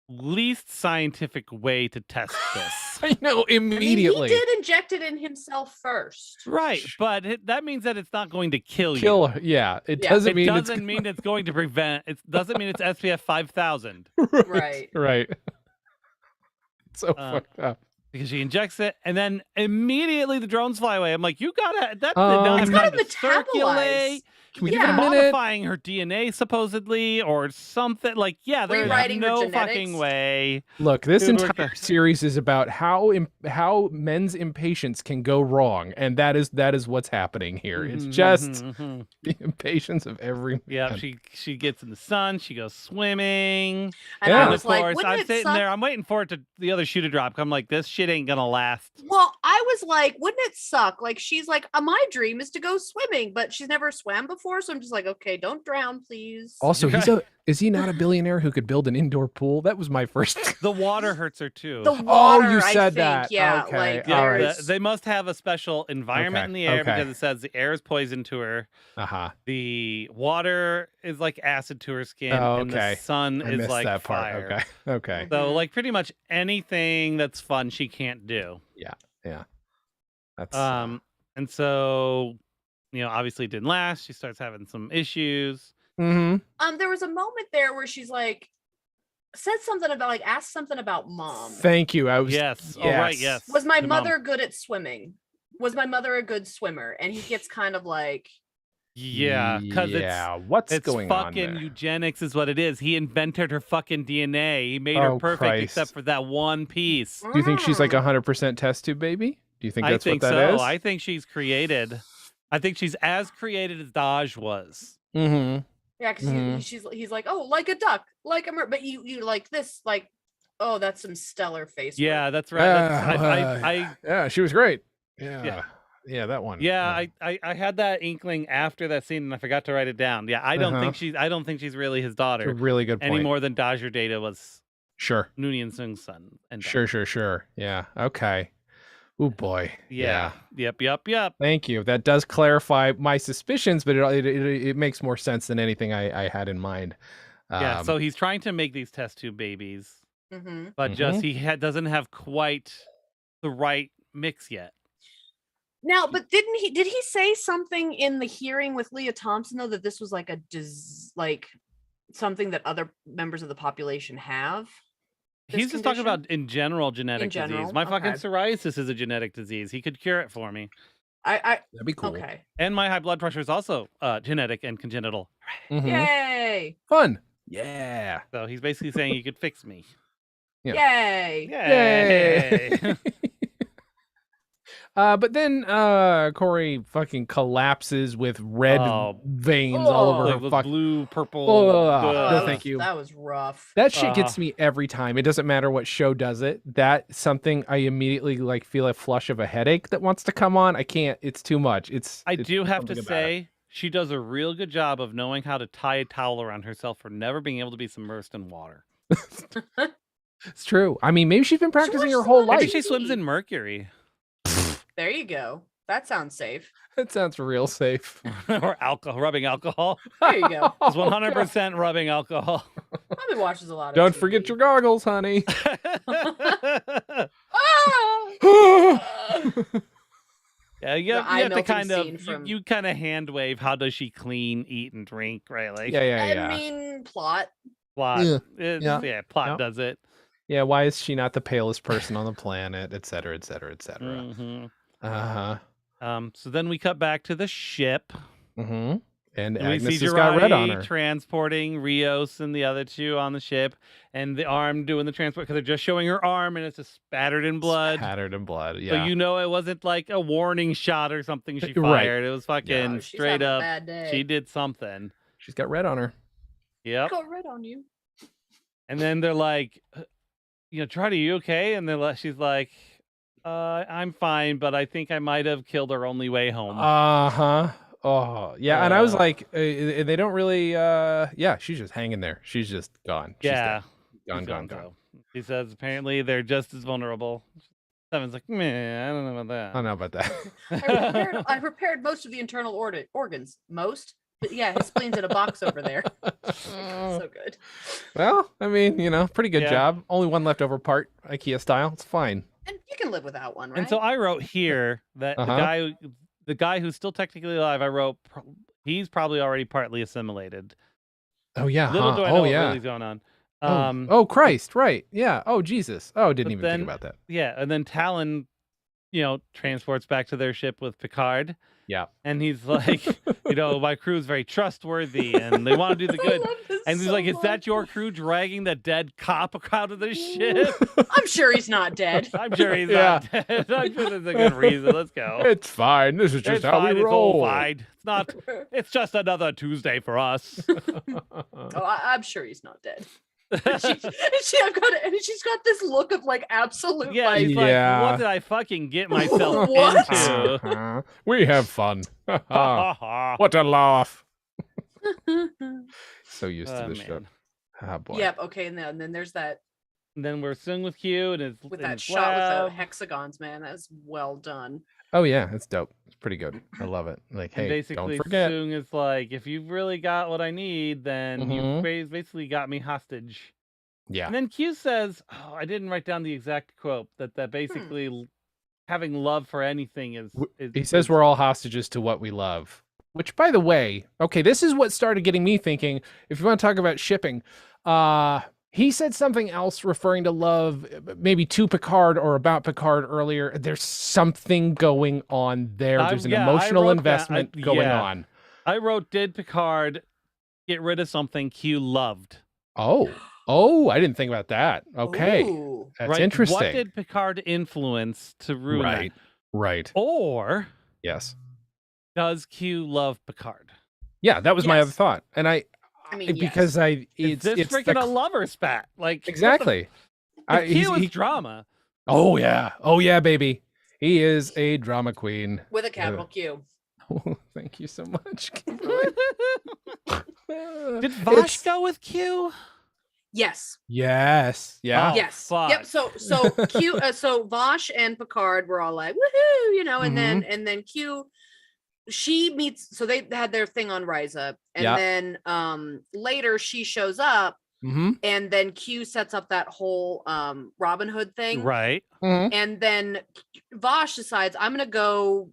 least scientific way to test this. I know, I mean, immediately. he did inject it in himself first. Right, but that means that it's not going to kill Kill you. her. Yeah, it Yeah. doesn't It mean doesn't mean it's going to prevent. It doesn't mean it's SPF 5000 Right. Right. It's so fucked up. because she injects it, and then immediately the drones fly away. I'm like, you gotta that did It's not have gotta time to metabolize. circulate. Can we Yeah. give it a minute? Modifying her DNA supposedly or something like there's Rewriting her no genetics. fucking way. Look, this Good work entire there. series is about how men's impatience can go wrong, and that is what's happening here. It's just the impatience of every Yeah, man. she gets in the sun, she goes swimming. And Yeah. I And was of like, course, wouldn't I'm it sitting suck? there, I'm waiting for the other shoe to drop. I'm like, this shit ain't gonna last. Well, I was like, wouldn't it suck? Like, she's like, my dream is to go swimming, but she's never swam before. So I'm just like, okay, don't drown, please. Also, is he not a billionaire who could build an indoor pool? That was my first. The water hurts her too. The water, you I said think, that. yeah, Okay, like all right. there's- They must have a special environment Okay, in the air okay. because it says the air is poison to her. The water is like acid to her skin, Oh, and the okay. sun I is missed like that fire. part. Okay. So, like, pretty much anything that's fun, she can't do. Yeah. That's And so, obviously it didn't last. She starts having some issues. mhm. There was a moment there where she's like, said something about like, asked something about mom. Thank you. I was Yes. Oh, right. Yes. Was my The mom. mother good at swimming? Was my mother a good swimmer? And he gets kind of like, Yeah, because what's it's going on fucking there? eugenics is what it is. He invented her fucking DNA. He made her Oh, perfect Christ. except for that one piece. Do you think she's like "Mm." 100% test tube baby? Do you think I that's think what that so. is? I think she's created. I think she's as created as Daj was. Mm-hmm. Yeah, because he's like, oh, like a duck, like a but you like this, like, oh, that's some stellar face. Yeah, work. that's right. Yeah, she was great. Yeah, that one. Yeah, I had that inkling after that scene, and I forgot to write it down. Yeah, I don't think she's really his daughter. It's a really good point. Any more than Dajir Data was Noonien Sung's son. And Sure. Yeah. Okay. Oh boy. Yeah. Yep. Thank you. That does clarify my suspicions, but it makes more sense than anything I had in mind. Yeah. So he's trying to make these test tube babies, but just doesn't have quite the right mix yet. Now, but did he say something in the hearing with Leah Thompson though that this was like something that other members of the population have? He's just talking about in general genetic disease. My fucking psoriasis is a genetic disease. He could cure it for me. That'd be cool. Okay. And my high blood pressure is also genetic and congenital. Yay! Fun. Yeah. So he's basically saying you could fix me. Yeah. Yay! But then Corey fucking collapses with red veins all over her. Blue, purple. Thank you. That was rough. That shit gets me every time. It doesn't matter what show does it. That's something I immediately like feel a flush of a headache that wants to come on. I can't. It's too much. I do have to say she does a real good job of knowing how to tie a towel around herself for never being able to be submersed in water. It's true. I mean, maybe she's been practicing her whole life. Maybe she swims in mercury. There you go. That sounds safe. That sounds real safe. Or rubbing alcohol. There you go. It's 100% rubbing alcohol. Probably watches a lot of Don't TV. forget your goggles, honey. Yeah, you have to kind of you kind of hand wave. How does she clean, eat, and drink? Right? Like I mean, plot. Plot does it. Yeah, why is she not the palest person on the planet, et cetera, et cetera, et cetera. So then we cut back to the ship. And we Agnes see has got red on her. transporting Rios and the other two on the ship, and the arm doing the transport because they're just showing her arm, and it's just spattered in blood. Yeah. So it wasn't like a warning shot or something she fired. It was fucking straight up. She did something. She's got red on her. Yep. Got red on you. And then they're like, Trotty, you okay? And she's like, I'm fine, but I think I might have killed her only way home. Oh, yeah. And I was like, they don't really, she's just hanging there. She's just gone. She's dead. Gone. He says, apparently they're just as vulnerable. Seven's like, man, I don't know about that. I don't know about that. I prepared most of the internal organs. Most? But yeah, his spleen's in a box over there. So good. Well, I mean, pretty good job. Only one leftover part, IKEA style. It's fine. And you can live without one, right? And so I wrote here that the guy who's still technically alive, I wrote, he's probably already partly assimilated. Oh, yeah. Little do I know what really is going on. Oh, Christ. Right. Yeah. Oh, Jesus. Oh, didn't even think about that. Yeah. And then Talon, transports back to their ship with Picard. Yeah. And he's like, my crew is very trustworthy and they want to do the good. And he's like, is that your crew dragging the dead cop out of the ship? I'm sure he's not dead. I'm sure he's not dead. I'm sure there's a good reason. Let's go. It's fine. This is just how we roll. It's all fine. It's not. It's just another Tuesday for us. I'm sure he's not dead. She's got this look of like absolute like, what did I fucking get myself into? We have fun. What a laugh. So used to this show. Oh, boy. Yep. Okay. And then there's that. And then we're sitting with Q and it's with that shot with the hexagons, man. That's well done. Oh yeah, it's dope. It's pretty good. I love it. Like, hey, basically, don't forget. Sung is like, if you've really got what I need, then you basically got me hostage. Yeah. And then Q says, I didn't write down the exact quote, that basically having love for anything is he says we're all hostages to what we love. Which, by the way, okay, this is what started getting me thinking. If you want to talk about shipping, he said something else referring to love, maybe to Picard or about Picard earlier. There's something going on there. There's an emotional investment going on. I wrote, did Picard get rid of something Q loved? Oh, I didn't think about that. Okay. Ooh. That's interesting. What did Picard influence to ruin that? Right. Or yes. Does Q love Picard? Yeah, that was my other thought. And I I mean, because it's freaking a lover spat. Like exactly. He's drama. Oh yeah, baby. He is a drama queen with a capital Q. Oh, thank you so much, Kimberley. Did Vosh go with Q? Yes. Yes. Yeah. Yes. Fuck. Yep. So Q. So Vosh and Picard were all like, "Woohoo!" You know, and then Q. She meets. So they had their thing on Rise Up, and then later she shows up, and then Q sets up that whole Robin Hood thing, right? And then Vosh decides, I'm gonna go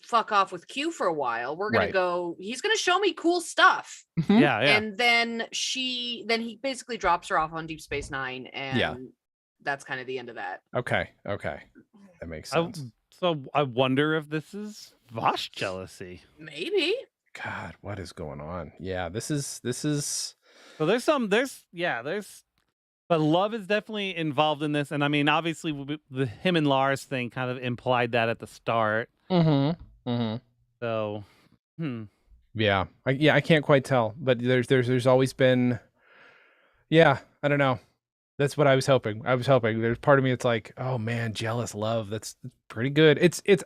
fuck off with Q for a while. We're gonna go. He's gonna show me cool stuff. Yeah. And then he basically drops her off on Deep Space Nine, and that's kind of the end of that. Okay, that makes sense. So I wonder if this is Vosh jealousy. Maybe. God, what is going on? Yeah, this is. So but love is definitely involved in this, and I mean, obviously, the him and Lars thing kind of implied that at the start. So, Yeah, I can't quite tell, but there's always been, I don't know. That's what I was hoping. There's part of me. It's like, oh man, jealous love. That's pretty good.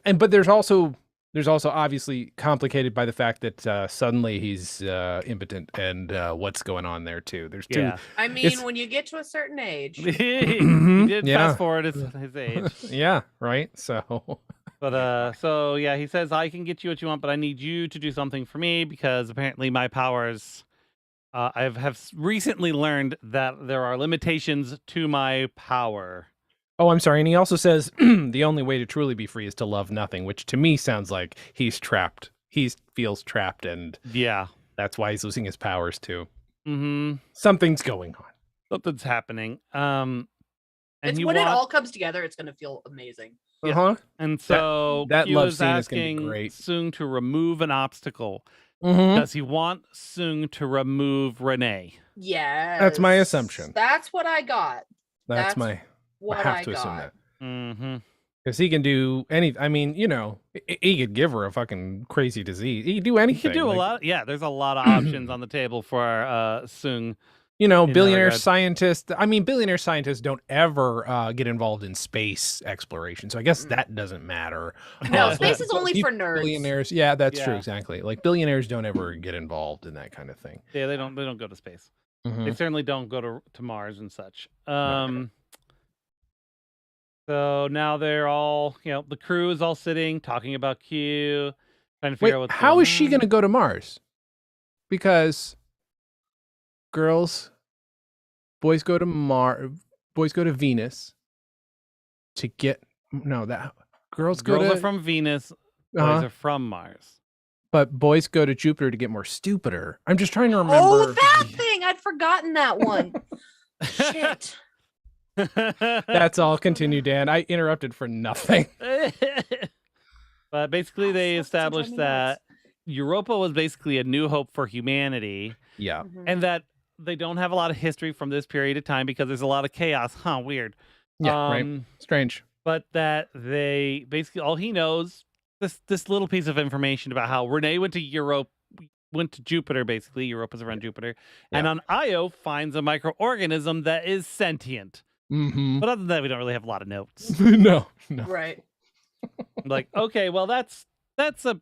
But there's also obviously complicated by the fact that suddenly he's impotent, and what's going on there too. There's two. Yeah. I mean, when you get to a certain age, he did fast forward his age. Yeah, right. So. But so yeah, he says, I can get you what you want, but I need you to do something for me because apparently my powers. I have recently learned that there are limitations to my power. Oh, I'm sorry. And he also says the only way to truly be free is to love nothing, which to me sounds like he's trapped. He feels trapped, and that's why he's losing his powers too. Something's going on. Something's happening. And when it all comes together, it's going to feel amazing. And so that Q love is scene is asking going to be great. Sung to remove an obstacle. Does he want Sung to remove Renee? Yeah, that's my assumption. That's what I got. That's my. What I have I to assume got. that. Because he can do any. I mean, he could give her a fucking crazy disease. He could do anything. He could do a lot. Yeah, there's a lot of options on the table for Sung. Billionaire scientists. I mean, billionaire scientists don't ever get involved in space exploration, so I guess that doesn't matter. No, space is only for nerds. Billionaires, yeah, that's true, exactly. Like billionaires don't ever get involved in that kind of thing. Yeah, they don't go to space. They certainly don't go to Mars and such. So now they're all, the crew is all sitting talking about Q, trying to figure out what's going on. How is she going to go to Mars? Because boys go to Venus to get girls are from Venus, boys are from Mars. But boys go to Jupiter to get more stupider. I'm just trying to remember. Oh, that thing! I'd forgotten that one. Shit. That's all. Continue, Dan. I interrupted for nothing. But basically, they established that Europa was basically a new hope for humanity. Yeah. And that they don't have a lot of history from this period of time because there's a lot of chaos. Weird. Yeah, right. Strange. But that they basically, all he knows, this little piece of information about how Renee went to Jupiter, basically. Europa's around Jupiter. And on Io finds a microorganism that is sentient. But other than that, we don't really have a lot of notes. No. Right. Like, okay, well, that's a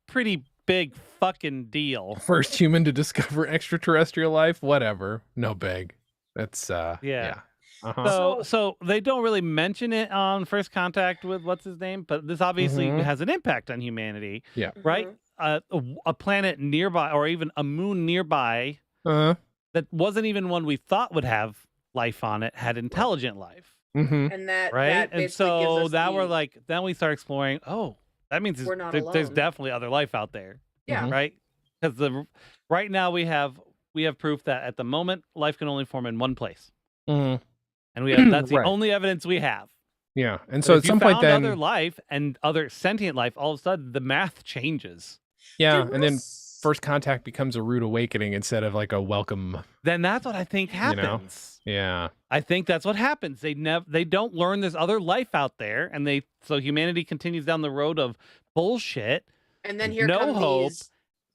pretty big fucking deal. First human to discover extraterrestrial life, whatever. No big. That's yeah. So they don't really mention it on First Contact with what's his name, but this obviously has an impact on humanity. Yeah. Right? A planet nearby, or even a moon nearby, that wasn't even one we thought would have life on it, had intelligent life. And that right? That and so now then we start exploring, that means there's definitely other life out there. Yeah. Right? Because right now we have proof that at the moment life can only form in one place. And that's the only evidence we have. Yeah. And so at some point then other life and other sentient life, all of a sudden the math changes. Yeah. And then First Contact becomes a rude awakening instead of like a welcome. Then that's what I think happens. Yeah. I think that's what happens. They don't learn there's other life out there, and so humanity continues down the road of bullshit. And then here no come hope.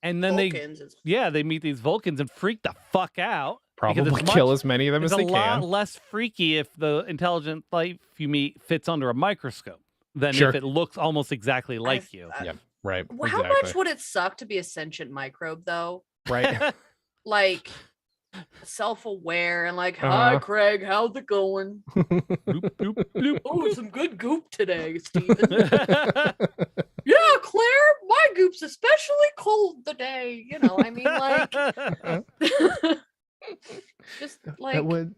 And then Vulcans. they meet these Vulcans and freak the fuck out. Probably kill as many of them as they It's a lot less freaky if the intelligent life you meet fits under a microscope than if it looks almost exactly like you. Yep. Right. How much would it suck to be a sentient microbe, though? Right. Like, self-aware and like, hi, Craig, how's it going? Bloop, bloop, bloop. Oh, some good goop today, Steven. Yeah, Claire, my goop's especially cold today. You know, I mean, like, just like. Would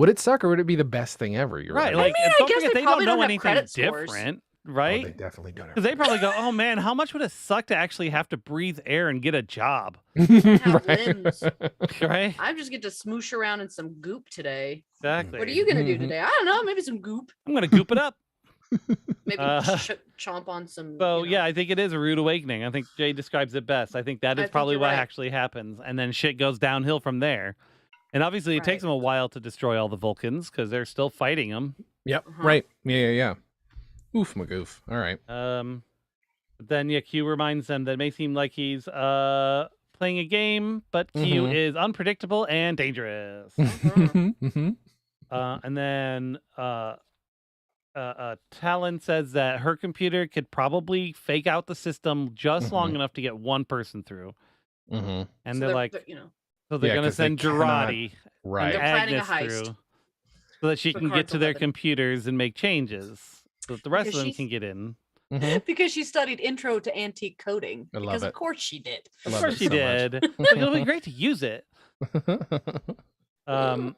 it suck or would it be the best thing ever? You're right. Like, I don't guess forget, they they probably don't know don't have anything credit scores. different, oh, right? they definitely don't. Because they probably go, oh man, how much would it suck to actually have to breathe air and get a job? Have limbs. Right? I just get to smoosh around in some goop today. Exactly. What are you gonna do today? I don't know. Maybe some goop. I'm gonna goop it up. Maybe chomp on some. So yeah, I think it is a rude awakening. I think Jay describes it best. I think that is probably what actually happens, and then shit goes downhill from there. And obviously, it takes them a while to destroy all the Vulcans because they're still fighting them. Yep. Right. Yeah. Oof, magoof. All right. But then Q reminds them that it may seem like he's playing a game, but Q is unpredictable and dangerous. And then Talon says that her computer could probably fake out the system just long enough to get one person through. And so they're like, so they're going to send Girardi and Agnes through so that she can get to their computers and make changes so that the rest of them can get in. Because she studied intro to antique coding. Because of course she did. Of course she did. It'll be great to use it. But then,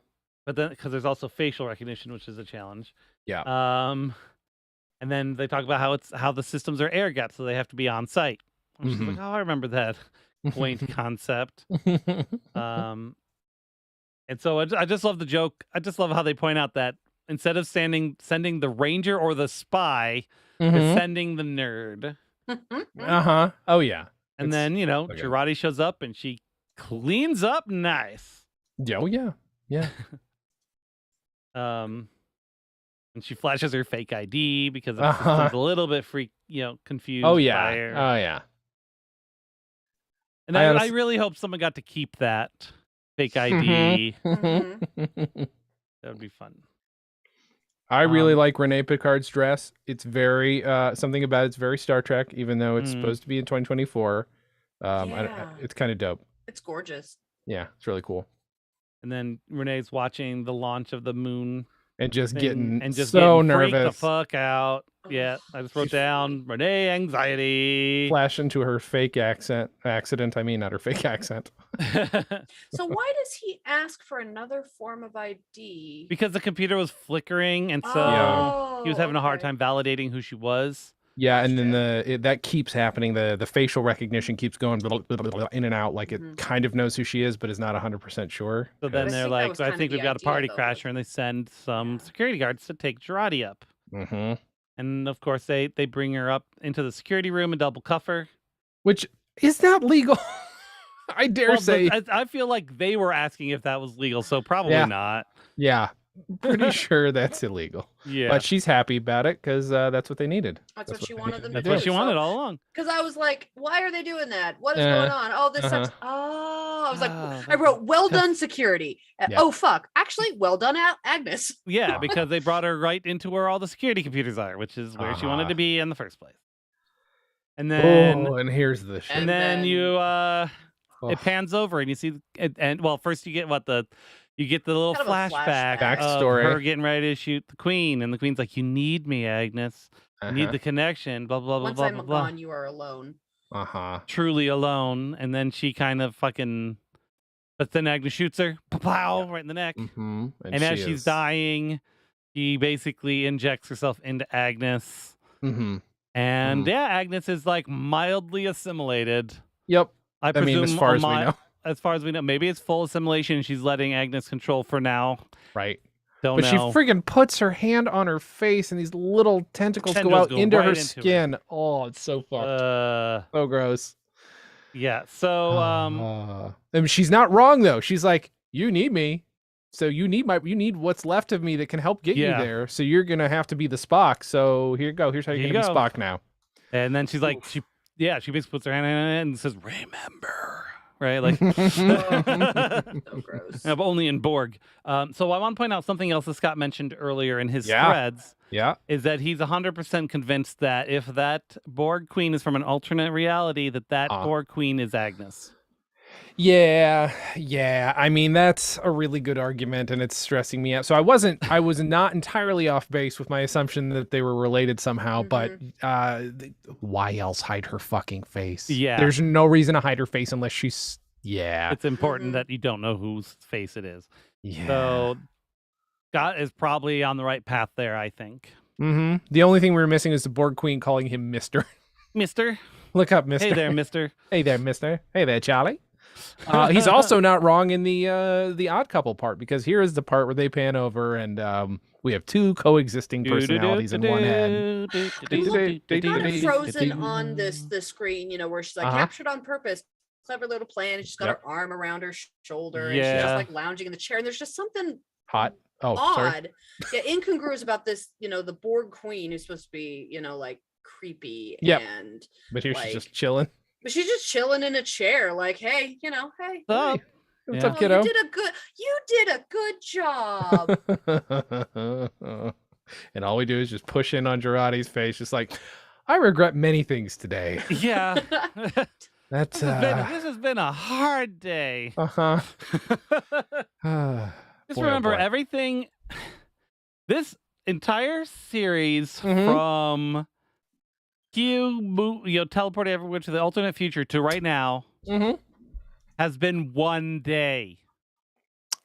because there's also facial recognition, which is a challenge. Yeah. And then they talk about how the systems are air gapped, so they have to be on site. I'm just like, oh, I remember that quaint concept. And so I just love the joke. I just love how they point out that instead of sending the ranger or the spy, they're sending the nerd. Oh yeah. And then Girardi shows up and she cleans up nice. Oh yeah. And she flashes her fake ID because the system's a little bit confused. Oh yeah. By her. Oh yeah. And I really hope someone got to keep that fake ID. That would be fun. I really like Renee Picard's dress. It's very something about it's very Star Trek, even though it's supposed to be in 2024. It's kind of dope. It's gorgeous. Yeah, it's really cool. And then Renee's watching the launch of the moon. And just getting so nervous. Freaked the fuck out. Yeah, I just wrote down Renee anxiety. Flash into her fake accident. I mean, not her fake accent. So why does he ask for another form of ID? Because the computer was flickering, and so he was having a hard time validating who she was. Yeah, and then that keeps happening. The facial recognition keeps going in and out, like it kind of knows who she is, but is not 100% sure. So then they're like, I think we've got a party crasher, and they send some security guards to take Girardi up. And of course, they bring her up into the security room and double cuff her. Which is not legal. I dare say. I feel like they were asking if that was legal, so probably not. Yeah. Pretty sure that's illegal. Yeah. But she's happy about it because that's what they needed. That's what she wanted them to do. That's what she wanted all along. Because I was like, why are they doing that? What is going on? Oh, this sucks. Oh, I was like, I wrote, well done, security. Oh, fuck. Actually, well done, Agnes. Yeah, because they brought her right into where all the security computers are, which is where she wanted to be in the first place. And then... and here's the shit. And then you... It pans over and you see... first you get You get the little flashback backstory of her getting ready to shoot the queen, and the queen's like, "You need me, Agnes. You need the connection." Blah blah blah. Once blah, I'm blah, blah. gone, you are alone. Truly alone. And then she kind of fucking, but then Agnes shoots her, pow, right in the neck. And as she's dying, she basically injects herself into Agnes. And Agnes is like mildly assimilated. Yep. I presume, as far as we know. As far as we know, maybe it's full assimilation. She's letting Agnes control for now. Right. Don't know. She friggin' puts her hand on her face and these little tentacles go out into her skin. Oh, it's so fucked. So gross. Yeah. So she's not wrong though. She's like, you need me. So you need what's left of me that can help get you there. So you're gonna have to be the Spock. So here you go. Here's how you're gonna be Spock now. And then she's like, she she basically puts her hand in it and says, "Remember." Right, like So gross. but only in Borg. So I want to point out something else that Scott mentioned earlier in his Yeah. threads. Yeah. Is that he's 100% convinced that if that Borg queen is from an alternate reality, that Borg queen is Agnes. Yeah. I mean, that's a really good argument, and it's stressing me out. So I was not entirely off base with my assumption that they were related somehow, but why else hide her fucking face? Yeah. There's no reason to hide her face unless she's, It's important that you don't know whose face it is. Yeah. So Scott is probably on the right path there, I think. The only thing we were missing is the Borg queen calling him Mr. Mister. Look up, Mr. Hey there, Mister. Hey there, Mister. Hey there, Charlie. He's also not wrong in the Odd Couple part, because here is the part where they pan over and we have two coexisting personalities in one head. Kind of frozen on the screen, where she's like captured on purpose. Clever little plan. She's got her arm around her shoulder and she's just like lounging in the chair. And there's just something hot. Oh, odd. Yeah, incongruous about this, the Borg queen who's supposed to be, like creepy and but here she's just chilling. But she's just chilling in a chair, like, hey, hey. What's up, kiddo? You did a good job. And all we do is just push in on Girardi's face, just like, I regret many things today. Yeah. That's this has been a hard day. Just remember everything. This entire series from Q, teleporting everywhere to the alternate future to right now has been one day.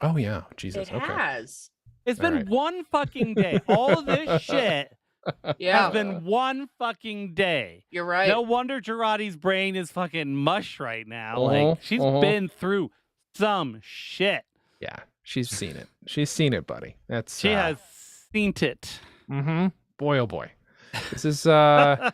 Oh yeah, Jesus. It has. It's been one fucking day. All of this shit has been one fucking day. You're right. No wonder Girardi's brain is fucking mush right now. Like she's been through some shit. Yeah, she's seen it. She's seen it, buddy. She has seen it. Boy, oh boy. This is I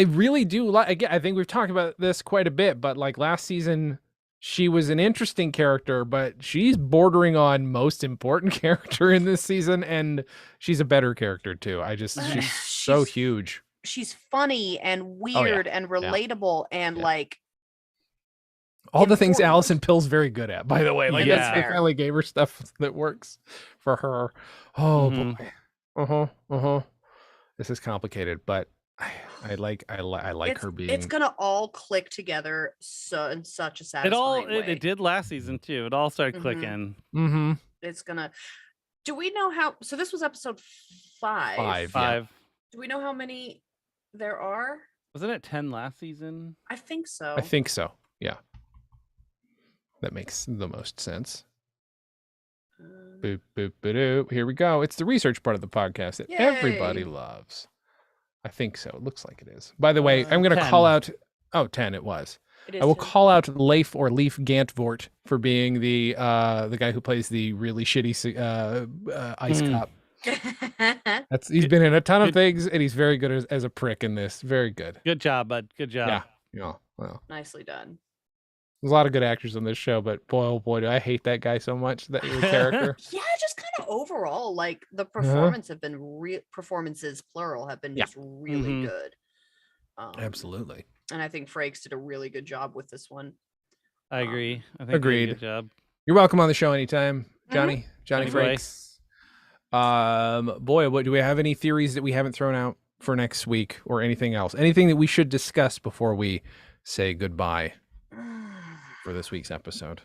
really do like. Again, I think we've talked about this quite a bit, but like last season, she was an interesting character, but she's bordering on most important character in this season, and she's a better character too. She's so huge. She's funny and weird and relatable and like all the things Allison Pill's very good at, by the way. Like they finally gave her stuff that works for her. Oh boy. This is complicated, but I like her being. It's gonna all click together in such a satisfying way. It did last season too. It all started clicking. It's gonna. Do we know how? So this was episode 5. 5. Do we know how many there are? Wasn't it 10 last season? I think so. Yeah. That makes the most sense. Boop, boop, boop. Here we go. It's the research part of the podcast that everybody loves. I think so. It looks like it is. By the way, I'm going to call out... 10 it was. I will call out Leif or Leif Gantvort for being the guy who plays the really shitty ice cop. He's been in a ton of things, and he's very good as a prick in this. Very good. Good job, bud. Good job. Yeah. Well, nicely done. There's a lot of good actors on this show, but boy, oh boy, do I hate that guy so much, that character. Yeah, just kind of overall, like the performances plural have been just really good. Absolutely. And I think Frakes did a really good job with this one. I agree. I think agreed. Good job. You're welcome on the show anytime, Johnny. Johnny Frakes. Boy, what do we have any theories that we haven't thrown out for next week or anything else? Anything that we should discuss before we say goodbye for this week's episode?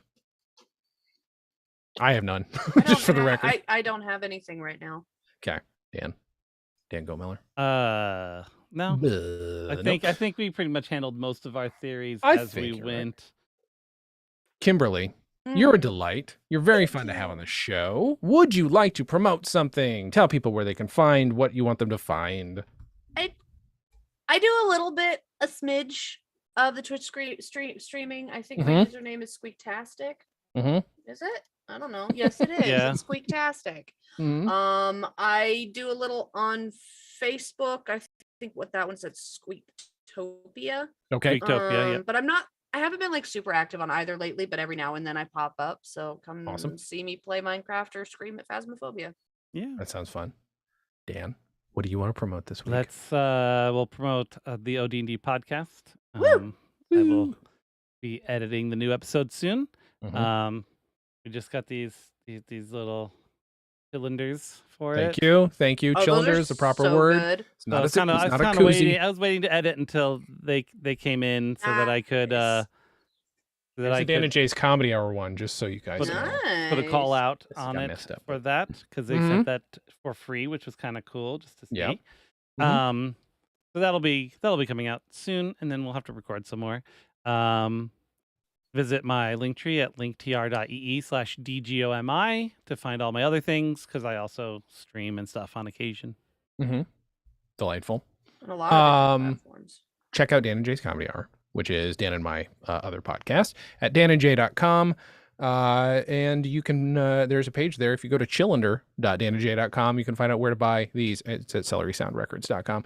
I have none. Just for the record. I don't have anything right now. Okay. Dan Gomiller. No. I think we pretty much handled most of our theories as we went. Right. Kimberly, you're a delight. You're very fun to have on the show. Would you like to promote something? Tell people where they can find what you want them to find. I do a smidge of the Twitch streaming. I think my username is Squeaktastic. Is it? I don't know. Yes, it is. It's Squeaktastic. I do a little on Facebook. I think what that one said, Squeaktopia. Okay. Squeaktopia, But I haven't been like super active on either lately, but every now and then I pop up. So come see me play Minecraft or scream at Phasmophobia. Yeah. That sounds fun. Dan, What do you want to promote this week? We'll promote the OD&D podcast. Woo! I will be editing the new episode soon. Mhm. We just got these little cylinders for Thank it. Thank you. Oh, Cylinder those are is the proper so word. good. It's not So a I was kind of waiting. I was waiting to edit until they came in so that I could Nice. There's a Dan and Jay's Comedy Hour one, just so you guys know. put a call out This on got it messed up, for but- that because they Mhm. sent that for free, which was kind of cool just to see. Yep. So that'll be coming out soon, and then we'll have to record some more. Visit my Linktree at linktr.ee/dgomi to find all my other things because I also stream and stuff on occasion. Mm-hmm. Delightful. On a lot of different platforms. Check out Dan and Jay's Comedy Hour, which is Dan and my other podcast at danandjay.com. And you can, there's a page there. If you go to chillender.danandjay.com, you can find out where to buy these. It's at celerysoundrecords.com.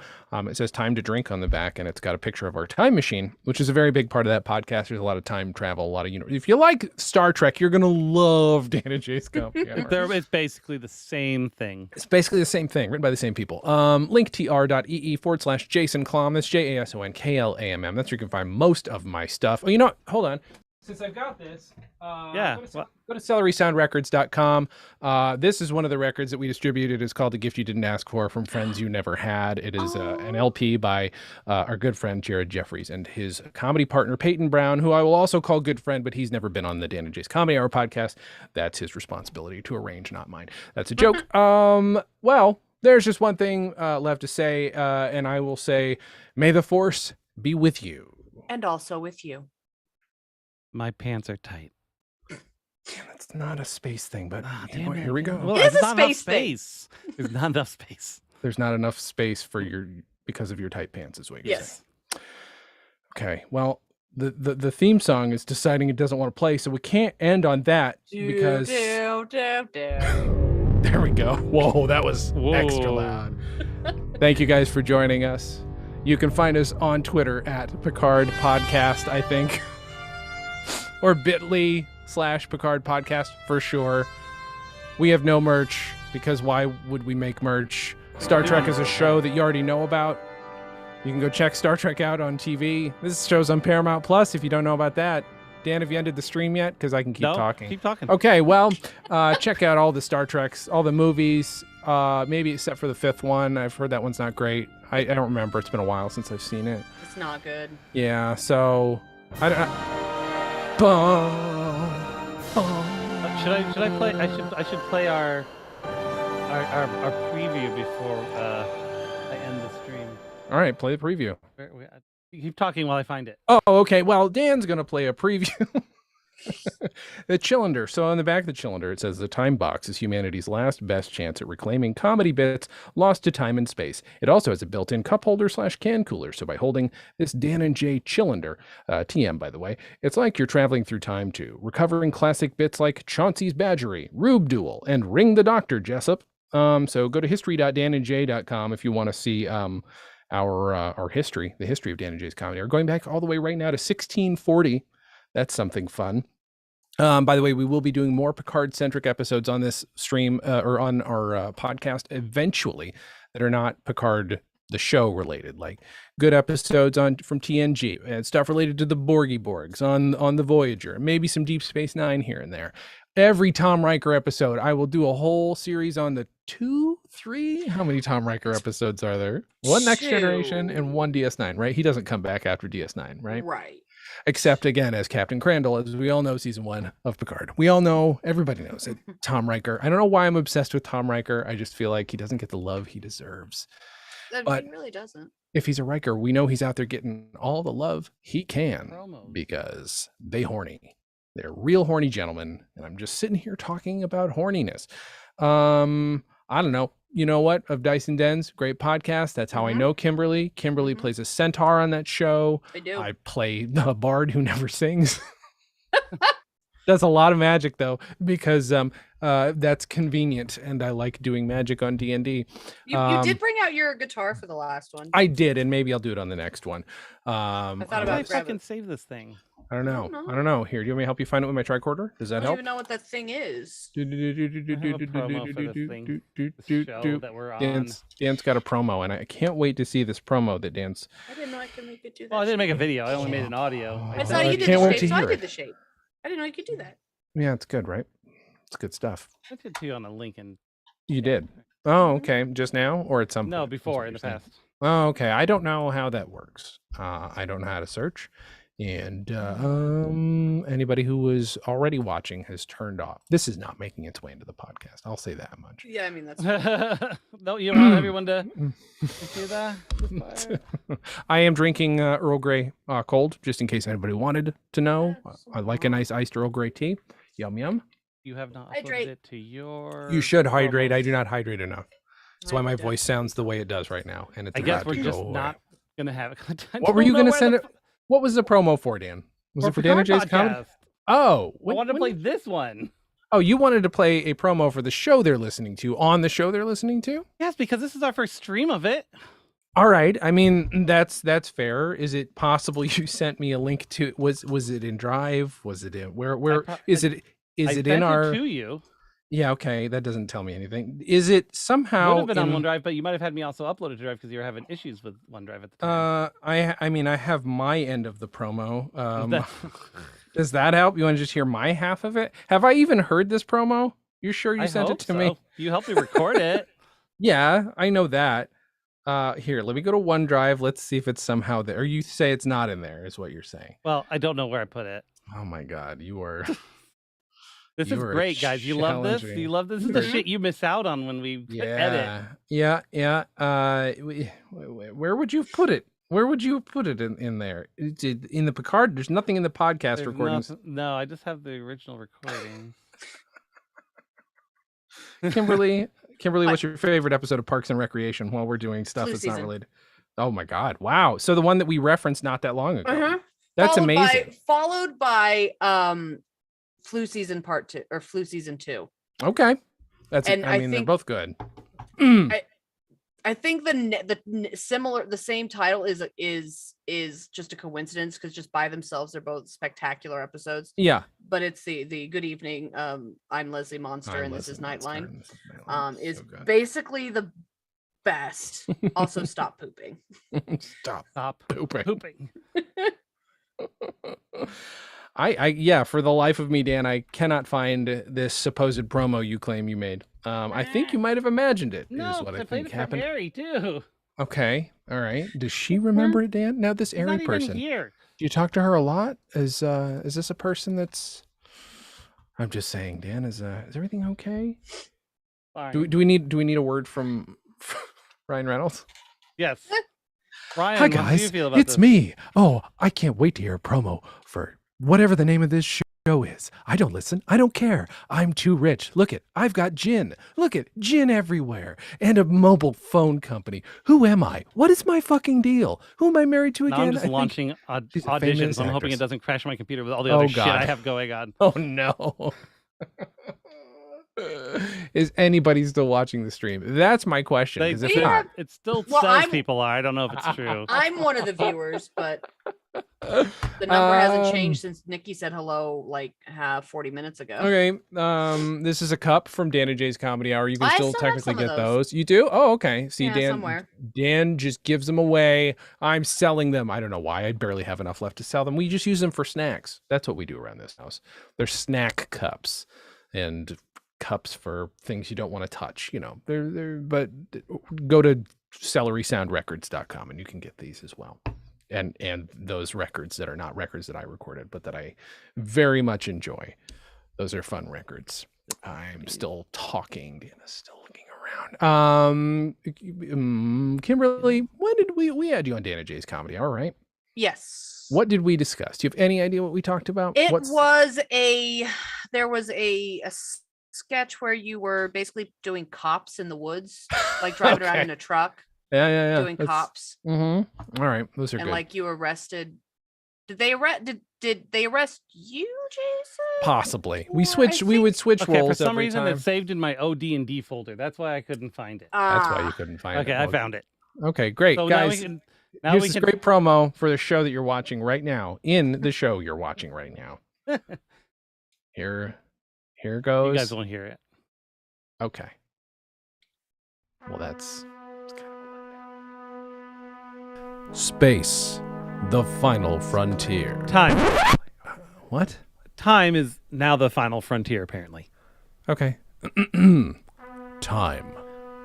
It says Time to Drink on the back, and it's got a picture of our time machine, which is a very big part of that podcast. There's a lot of time travel, a lot of, if you like Star Trek, you're going to love Dan and Jay's Comedy Hour. It's basically the same thing. It's basically the same thing, written by the same people. linktr.ee/Jason Klom. That's JASONKLAMM. That's where you can find most of my stuff. Oh, you know what? Hold on. Since I've got this, go to celerysoundrecords.com. This is one of the records that we distributed. It's called The Gift You Didn't Ask For from Friends You Never Had. It is an LP by our good friend Jared Jeffries and his comedy partner Peyton Brown, who I will also call good friend, but he's never been on the Dan and Jay's Comedy Hour podcast. That's his responsibility to arrange, not mine. That's a joke. Well, there's just one thing left to say, and I will say, may the force be with you. And also with you. My pants are tight. It's not a space thing, but damn it. here we go. Well, It is there's a not enough space thing. space. There's not enough space. There's not enough space for because of your tight pants, is what you're Yes. saying. Okay. Well, the theme song is deciding it doesn't want to play, so we can't end on that because there we go. Whoa, that was extra loud. Thank you guys for joining us. You can find us on Twitter at Picard Podcast, I think. Or bit.ly/Picard Podcast for sure. We have no merch because why would we make merch? Star Trek is a show that you already know about. You can go check Star Trek out on TV. This show's on Paramount Plus if you don't know about that. Dan, have you ended the stream yet? Because I can keep talking. Keep talking. Okay, well, check out all the Star Treks, all the movies, maybe except for the fifth one. I've heard that one's not great. I don't remember. It's been a while since I've seen it. It's not good. Yeah, so I don't. Should I play? I should play our preview before I end the stream. All right, play the preview. Keep talking while I find it. Oh, okay. Well, Dan's gonna play a preview. The Cylinder. So on the back of the Cylinder, it says the time box is humanity's last best chance at reclaiming comedy bits lost to time and space. It also has a built-in cup holder / can cooler. So by holding this Dan and Jay Cylinder, TM by the way, it's like you're traveling through time too, recovering classic bits like Chauncey's Badgery, Rube Duel, and Ring the Doctor, Jessup. So go to history.danandjay.com if you want to see our history, the history of Dan and Jay's Comedy Hour, going back all the way right now to 1640. That's something fun. By the way, we will be doing more Picard-centric episodes on this stream or on our podcast eventually that are not Picard the show related, like good episodes from TNG and stuff related to the Borgs on the Voyager, maybe some Deep Space Nine here and there. Every Tom Riker episode, I will do a whole series on the 3. How many Tom Riker episodes are there? One Next Generation and one DS9, right? He doesn't come back after DS9, right? Right. Except again as Captain Crandall, as we all know, season 1 of Picard. We all know, everybody knows it. Tom Riker. I don't know why I'm obsessed with Tom Riker. I just feel like he doesn't get the love he deserves. But he really doesn't. If he's a Riker, we know he's out there getting all the love he can Promos. because they horny. They're real horny gentlemen, and I'm just sitting here talking about horniness. I don't know. You know what? Of Dice and Dens, great podcast. That's how I know Kimberly. Kimberly plays a centaur on that show. I do. I play the bard who never sings. Does a lot of magic though, because that's convenient, and I like doing magic on D&D. You did bring out your guitar for the last one. I did, and maybe I'll do it on the next one. I thought How do about I fucking save this thing? I don't know. Here, do you want me to help you find it with my tricorder? Does that I don't help? even know what that thing is. I have a promo for this thing, this show that we're on. Dan's got a promo, and I can't wait to see this promo that Dan's. I didn't know I could make it do that. Well, I didn't make a video. I only made an audio. I saw you did the shape, so I did the shape. I didn't know you could do that. Yeah, it's good, right? It's good stuff. I did too on a link and. You did. Oh, okay. Just now, or at some point? No, before in the past. Oh, okay. I don't know how that works. I don't know how to search. And anybody who was already watching has turned off. This is not making its way into the podcast. I'll say that much. Yeah, I mean that's. No, you want everyone to see that. I am drinking Earl Grey cold, just in case anybody wanted to know. I like a nice iced Earl Grey tea. Yum yum. You have not uploaded it to your. You should hydrate. I do not hydrate enough. That's why my voice sounds the way it does right now. And it's. I guess we're just not gonna have it. What were you gonna send it? What was the promo for, Dan? Was it for Dan and Jay's comedy? Oh, I wanted to play this one. Oh, you wanted to play a promo for the show they're listening to on the show they're listening to? Yes, because this is our first stream of it. All right. I mean, that's fair. Is it possible you sent me a link to? Was it in Drive? Was it in where? Is it in our? To you. Yeah. Okay. That doesn't tell me anything. Is it somehow? Would have been on OneDrive, but you might have had me also upload it to Drive because you were having issues with OneDrive at the time. I mean, I have my end of the promo. Does that help? You want to just hear my half of it? Have I even heard this promo? You sure you sent it to me? You helped me record it. Yeah, I know that. Here, let me go to OneDrive. Let's see if it's somehow there. Or you say it's not in there, is what you're saying. Well, I don't know where I put it. Oh my God, you are. This is great, guys. You love this? You love this? This is the shit you miss out on when we edit. Yeah. Where would you put it? Where would you put it in there? In the Picard? There's nothing in the podcast recordings. No, I just have the original recording. Kimberly, what's your favorite episode of Parks and Recreation while we're doing stuff that's not related? Oh my God. Wow. So the one that we referenced not that long ago. That's amazing. Followed by Flu Season Part 2 or Flu Season 2. Okay. I mean, they're both good. I think the same title is just a coincidence because just by themselves they're both spectacular episodes. Yeah. But it's the Good Evening, I'm Leslie Monster and this is Nightline. Is so basically the best. Also, Stop Pooping. Stop pooping. I for the life of me, Dan, I cannot find this supposed promo you claim you made. I think you might have imagined it. No, is what I think happened. Mary too. Okay, all right. Does she remember it, Dan? Now this Airy person. Here. Do you talk to her a lot? Is this a person that's? I'm just saying, Dan. Is everything okay? Do we need a word from Ryan Reynolds? Yes. Ryan, hi guys, how do you feel about it's this? me. Oh, I can't wait to hear a promo for whatever the name of this show is. I don't listen. I don't care. I'm too rich. Look it. I've got gin. Look it. Gin everywhere. And a mobile phone company. Who am I? What is my fucking deal? Who am I married to again? Now I'm just launching auditions. I'm hoping it doesn't crash my computer with all the other shit I have going on. Oh no. Is anybody still watching the stream? That's my question. It still says people are. I don't know if it's true. I'm one of the viewers, but the number hasn't changed since Nikki said hello like 40 minutes ago. Okay. This is a cup from Dan and Jay's Comedy Hour. You can still technically get those. You do? Oh, okay. See, somewhere. Dan just gives them away. I'm selling them. I don't know why. I barely have enough left to sell them. We just use them for snacks. That's what we do around this house. They're snack cups and cups for things you don't want to touch, but go to celerysoundrecords.com and you can get these as well. And those records that are not records that I recorded, but that I very much enjoy. Those are fun records. I'm still talking. Dana's still looking around. Kimberly, when did we had you on Dana Jay's Comedy Hour, right? Yes. What did we discuss? Do you have any idea what we talked about? There was a sketch where you were basically doing cops in the woods, like driving around in a truck. Yeah. Doing cops. Mm-hmm. All right, those are good. And like you arrested. Did they arrest you, Jason? Possibly. We would switch roles. For some reason, time. It's saved in my OD&D folder. That's why I couldn't find it. That's why you couldn't find it. Okay, I found it. Okay, great, so guys. Now Now Here's we this can... great promo for the show that you're watching right now. In the show you're watching right now. Here goes. You guys won't hear it. Okay. Well, that's Space, the Final Frontier. Time. What? Time is now the final frontier, apparently. Okay. Time,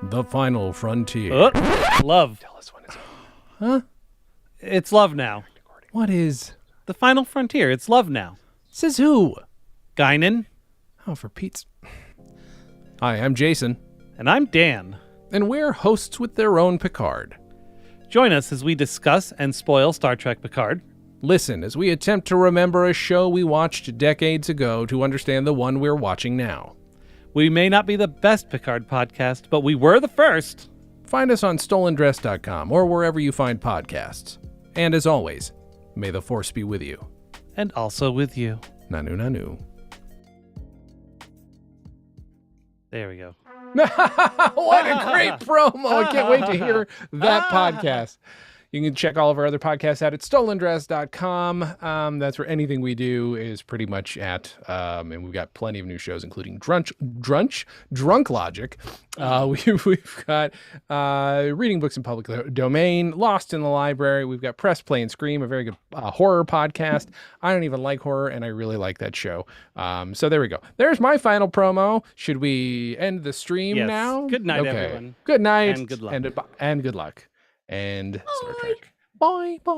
the Final Frontier. Love. Tell us when it's over. Huh? It's love now. What is? The final frontier. It's love now. Says who? Guinan. Oh, for Pete's. Hi, I'm Jason. And I'm Dan. And we're hosts with their own Picard. Join us as we discuss and spoil Star Trek Picard. Listen as we attempt to remember a show we watched decades ago to understand the one we're watching now. We may not be the best Picard podcast, but we were the first. Find us on stolendress.com or wherever you find podcasts. And as always, may the Force be with you. And also with you. Nanu nanu. There we go. What a great promo. I can't wait to hear that podcast. You can check all of our other podcasts out at stolendress.com. That's where anything we do is pretty much at. And we've got plenty of new shows, including Drunk Logic. We've got Reading Books in Public Domain, Lost in the Library. We've got Press, Play, and Scream, a very good horror podcast. I don't even like horror, and I really like that show. So there we go. There's my final promo. Should we end the stream now? Good night, everyone. Good night. And good luck. And good luck. And Star Trek. Bye. Bye.